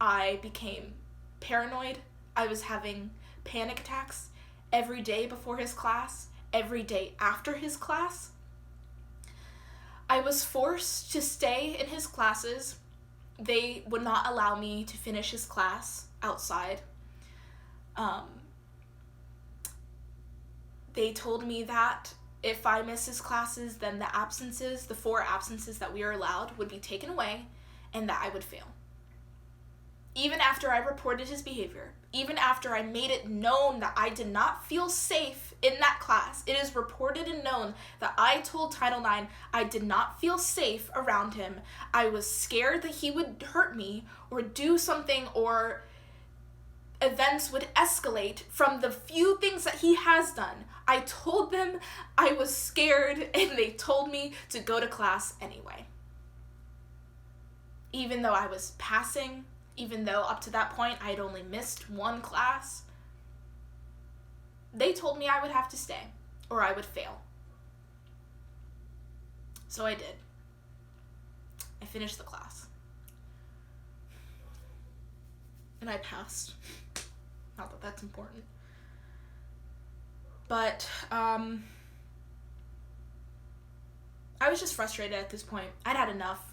I became paranoid. I was having panic attacks every day before his class, every day after his class. I was forced to stay in his classes. They would not allow me to finish his class outside. They told me that if I missed his classes, then the 4 absences that we were allowed would be taken away, and that I would fail. Even after I reported his behavior, even after I made it known that I did not feel safe in that class, it is reported and known that I told Title IX I did not feel safe around him. I was scared that he would hurt me or do something, or events would escalate from the few things that he has done. I told them I was scared, and they told me to go to class anyway. Even though I was passing, even though up to that point I had only missed 1 class, they told me I would have to stay or I would fail. So I did. I finished the class. And I passed. Not that that's important. But, I was just frustrated at this point. I'd had enough.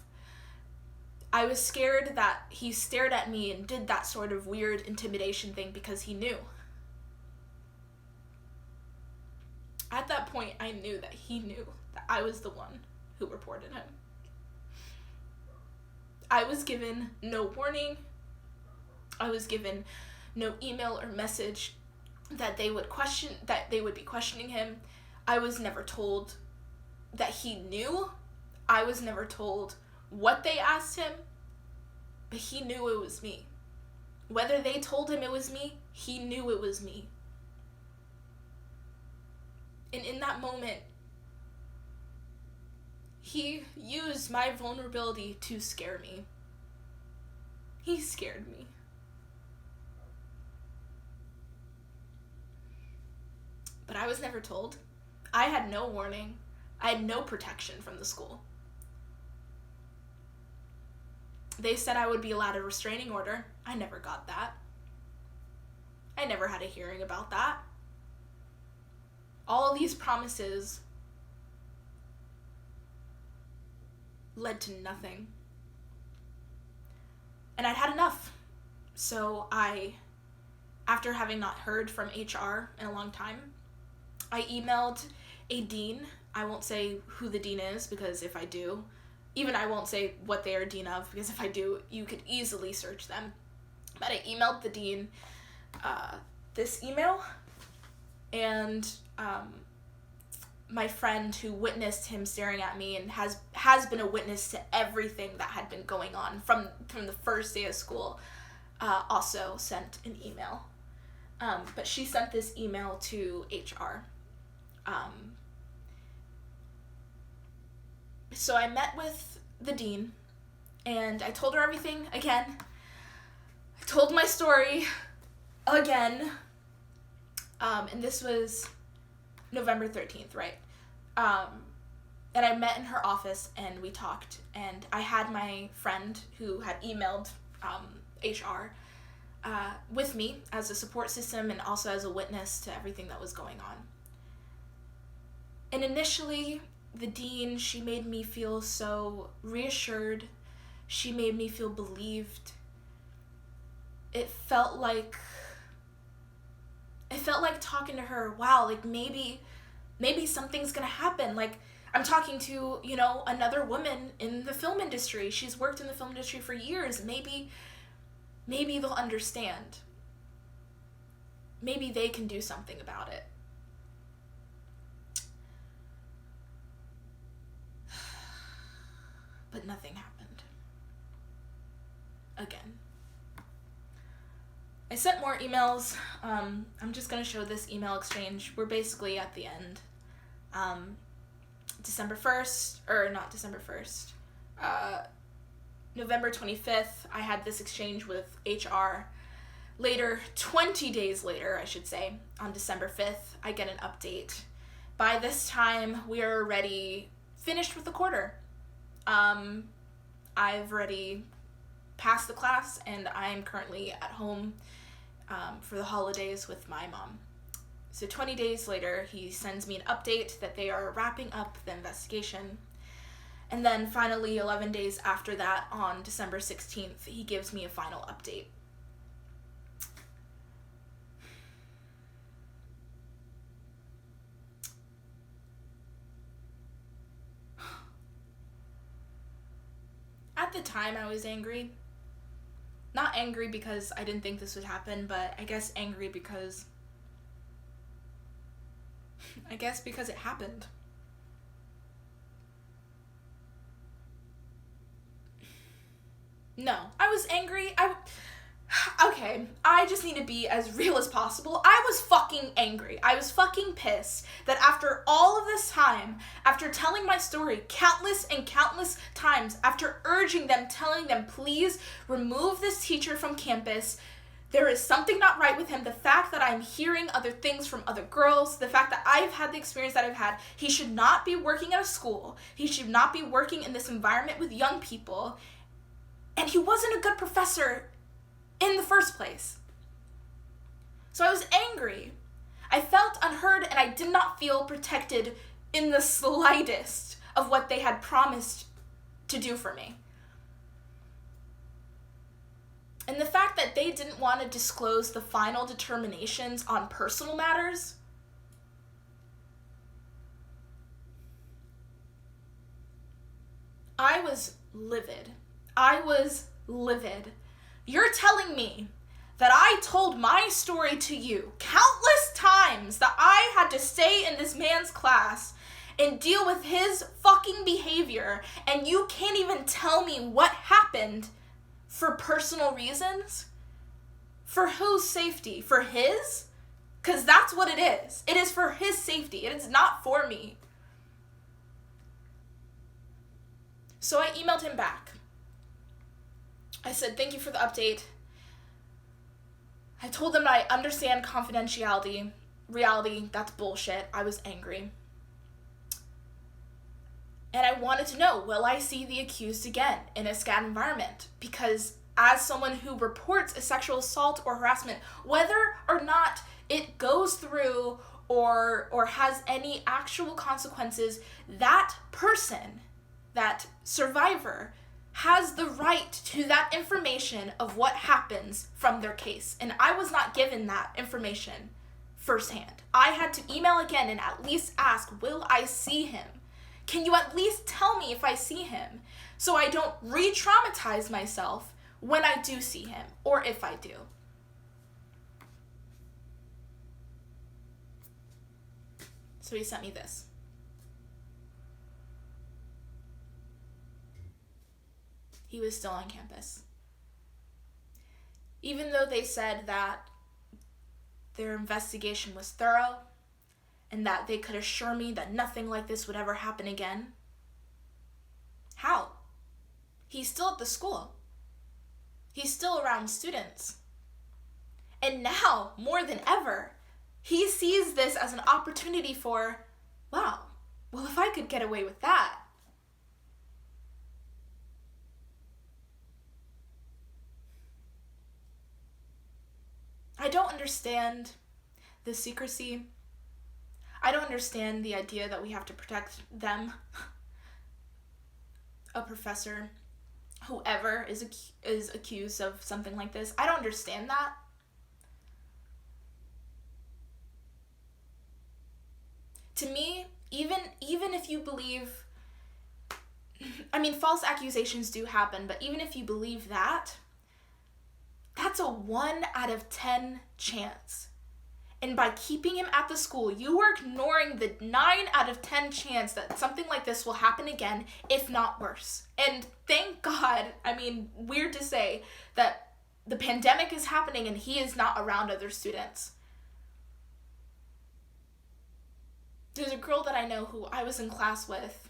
I was scared that he stared at me and did that sort of weird intimidation thing because he knew. At that point, I knew that he knew that I was the one who reported him. I was given no warning. I was given no email or message that they would be questioning him. I was never told that he knew. I was never told what they asked him, but he knew it was me. Whether they told him it was me, he knew it was me. And in that moment, he used my vulnerability to scare me. He scared me. But I was never told. I had no warning. I had no protection from the school. They said I would be allowed a restraining order. I never got that. I never had a hearing about that. All these promises led to nothing. And I'd had enough. So after having not heard from HR in a long time, I emailed a dean. I won't say who the dean is, because if I do, even I won't say what they are dean of, because if I do, you could easily search them. But I emailed the dean this email, and my friend who witnessed him staring at me and has been a witness to everything that had been going on from the first day of school also sent an email. But she sent this email to HR. So I met with the dean, and I told her everything again. I told my story again. And this was November 13th, right? And I met in her office, and we talked, and I had my friend who had emailed HR with me as a support system and also as a witness to everything that was going on. And initially, the dean, she made me feel so reassured. She made me feel believed. It felt like talking to her, wow, like maybe something's gonna happen. Like, I'm talking to, another woman in the film industry. She's worked in the film industry for years. Maybe they'll understand. Maybe they can do something about it. But nothing happened. Again. I sent more emails. I'm just going to show this email exchange. We're basically at the end. November 25th, I had this exchange with HR. Later, 20 days later, I should say, on December 5th, I get an update. By this time, we are already finished with the quarter. I've already passed the class, and I'm currently at home for the holidays with my mom. So 20 days later, he sends me an update that they are wrapping up the investigation. And then finally, 11 days after that, on December 16th, he gives me a final update. At the time, I was angry. Not angry because I didn't think this would happen, but I guess angry because it happened. No, I was angry. Okay, I just need to be as real as possible. I was fucking angry. I was fucking pissed that after all of this time, after telling my story countless and countless times, after urging them, telling them, please remove this teacher from campus, there is something not right with him. The fact that I'm hearing other things from other girls, the fact that I've had the experience that I've had, he should not be working at a school. He should not be working in this environment with young people. And he wasn't a good professor in the first place. So I was angry. I felt unheard, and I did not feel protected in the slightest of what they had promised to do for me. And the fact that they didn't want to disclose the final determinations on personal matters, I was livid. You're telling me that I told my story to you countless times, that I had to stay in this man's class and deal with his fucking behavior, and you can't even tell me what happened for personal reasons? For whose safety? For his? Because that's what it is. It is for his safety. It is not for me. So I emailed him back. I said, thank you for the update. I told them that I understand confidentiality. Reality, that's bullshit. I was angry. And I wanted to know, will I see the accused again in a SCAD environment? Because as someone who reports a sexual assault or harassment, whether or not it goes through or has any actual consequences, that person, that survivor, has the right to that information of what happens from their case. And I was not given that information firsthand. I had to email again and at least ask, will I see him? Can you at least tell me if I see him, so I don't re-traumatize myself when I do see him, or if I do? So he sent me this. He was still on campus. Even though they said that their investigation was thorough and that they could assure me that nothing like this would ever happen again, He's still at the school. He's still around students. And now, more than ever, he sees this as an opportunity for, wow, well, if I could get away with that. I don't understand the secrecy. I don't understand the idea that we have to protect them. A professor, whoever is accused of something like this. I don't understand that. To me, even if you believe, I mean, false accusations do happen, but even if you believe that, that's a 1 out of 10 chance. And by keeping him at the school, you are ignoring the 9 out of 10 chance that something like this will happen again, if not worse. And thank God, I mean, weird to say, that the pandemic is happening and he is not around other students. There's a girl that I know who I was in class with,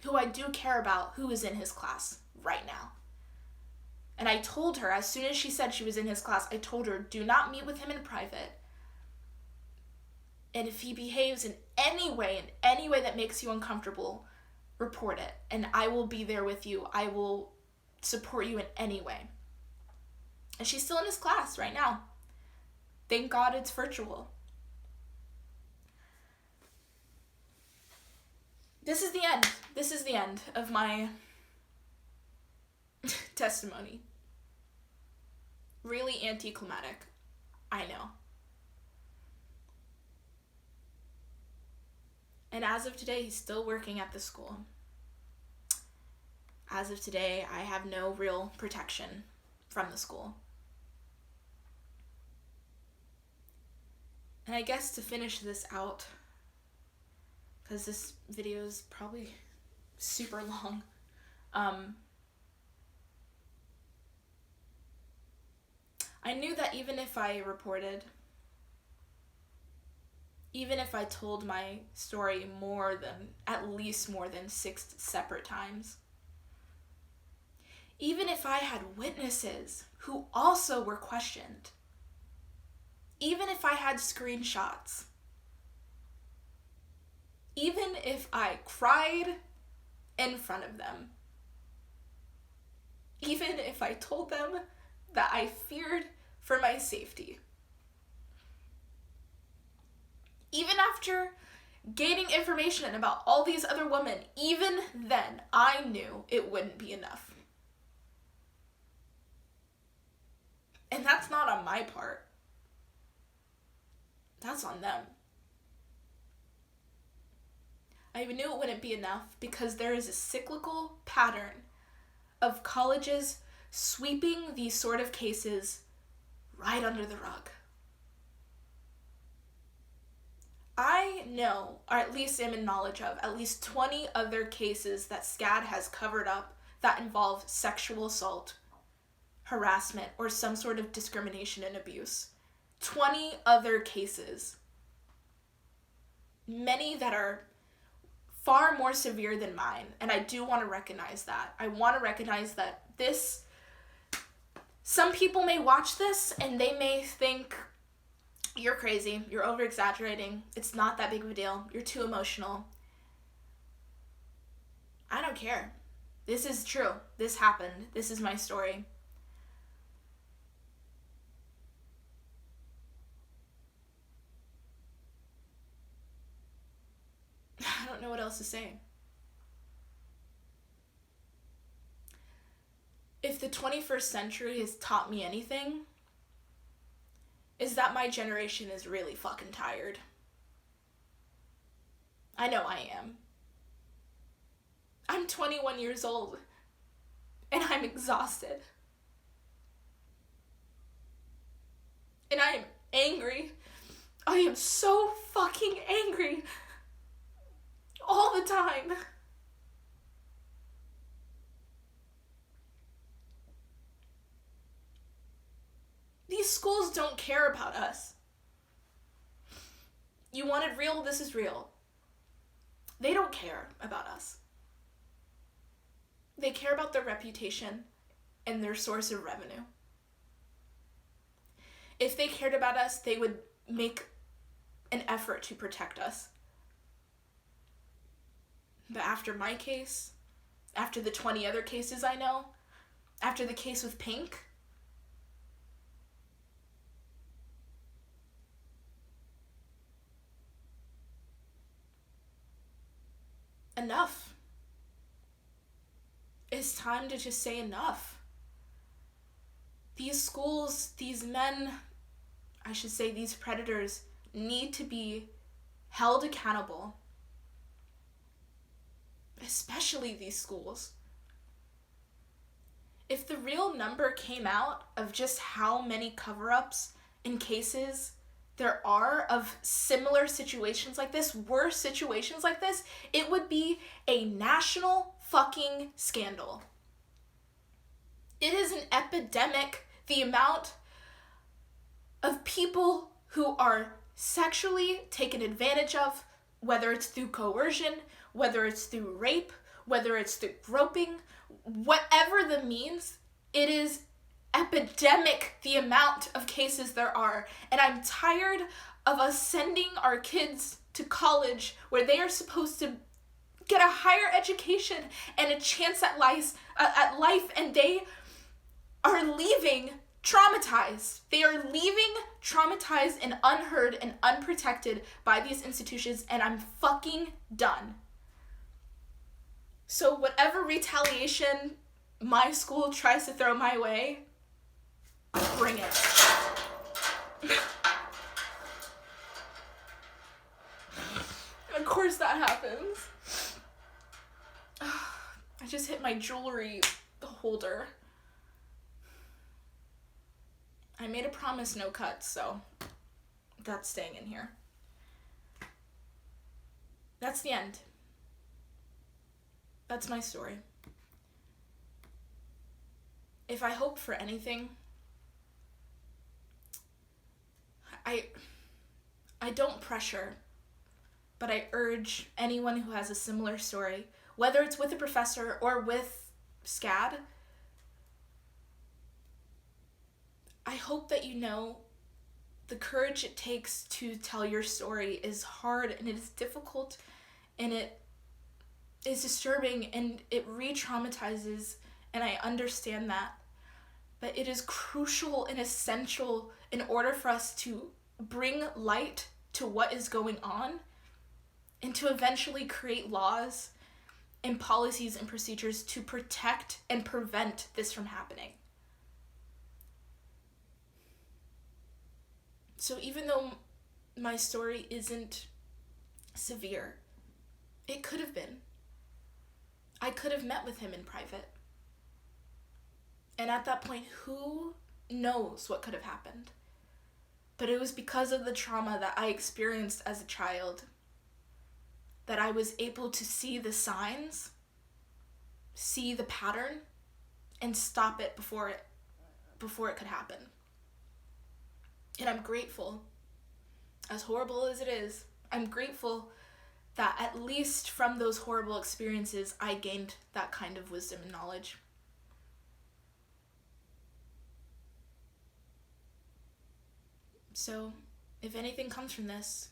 who I do care about, who is in his class right now. And I told her, as soon as she said she was in his class, I told her, do not meet with him in private. And if he behaves in any way that makes you uncomfortable, report it. And I will be there with you. I will support you in any way. And she's still in his class right now. Thank God it's virtual. This is the end. This is the end of my testimony. Really anticlimactic. I know. And as of today, he's still working at the school. As of today, I have no real protection from the school. And I guess to finish this out, because this video is probably super long, I knew that even if I reported, even if I told my story at least more than 6 separate times, even if I had witnesses who also were questioned, even if I had screenshots, even if I cried in front of them, even if I told them that I feared for my safety, even after gaining information about all these other women, even then, I knew it wouldn't be enough. And that's not on my part. That's on them. I knew it wouldn't be enough because there is a cyclical pattern of colleges sweeping these sort of cases right under the rug. I know, or at least am in knowledge of, at least 20 other cases that SCAD has covered up that involve sexual assault, harassment, or some sort of discrimination and abuse. 20 other cases. Many that are far more severe than mine, and I do want to recognize that. I want to recognize that some people may watch this and they may think, you're crazy, you're over-exaggerating, it's not that big of a deal, you're too emotional. I don't care. This is true. This happened. This is my story. I don't know what else to say. If the 21st century has taught me anything, is that my generation is really fucking tired. I know I am. I'm 21 years old, and I'm exhausted. And I am angry. I am so fucking angry. All the time. These schools don't care about us. You wanted real, this is real. They don't care about us. They care about their reputation and their source of revenue. If they cared about us, they would make an effort to protect us. But after my case, after the 20 other cases I know, after the case with Pink, enough. It's time to just say enough. These schools, these men, I should say these predators, need to be held accountable. Especially these schools. If the real number came out of just how many cover-ups in cases there are of similar situations like this, worse situations like this, it would be a national fucking scandal. It is an epidemic, the amount of people who are sexually taken advantage of, whether it's through coercion, whether it's through rape, whether it's through groping, whatever the means, it is epidemic the amount of cases there are. And I'm tired of us sending our kids to college where they are supposed to get a higher education and a chance at life, and they are leaving traumatized. They are leaving traumatized and unheard and unprotected by these institutions, and I'm fucking done. So whatever retaliation my school tries to throw my way, bring it. And of course that happens. I just hit my jewelry holder. I made a promise no cuts, so that's staying in here. That's the end. That's my story. If I hope for anything, I don't pressure, but I urge anyone who has a similar story, whether it's with a professor or with SCAD, I hope that you know the courage it takes to tell your story is hard and it is difficult and it is disturbing and it re-traumatizes, and I understand that. But it is crucial and essential in order for us to bring light to what is going on and to eventually create laws and policies and procedures to protect and prevent this from happening. So even though my story isn't severe, it could have been. I could have met with him in private. And at that point, who knows what could have happened? But it was because of the trauma that I experienced as a child that I was able to see the signs, see the pattern, and stop it before it could happen. And I'm grateful, as horrible as it is, I'm grateful that at least from those horrible experiences, I gained that kind of wisdom and knowledge. So, if anything comes from this,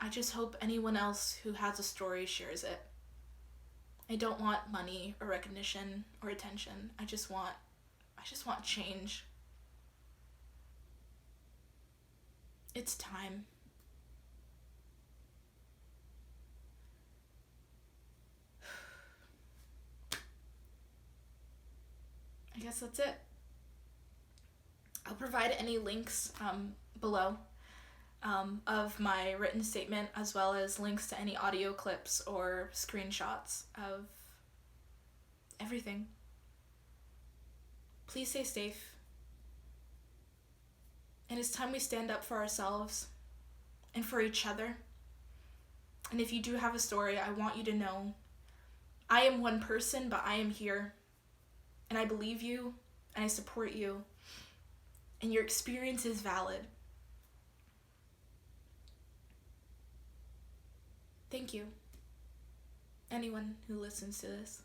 I just hope anyone else who has a story shares it. I don't want money or recognition or attention. I just want change. It's time. I guess that's it. I'll provide any links below of my written statement, as well as links to any audio clips or screenshots of everything. Please stay safe. And it's time we stand up for ourselves and for each other. And if you do have a story, I want you to know I am one person, but I am here. And I believe you, and I support you. And your experience is valid. Thank you. Anyone who listens to this.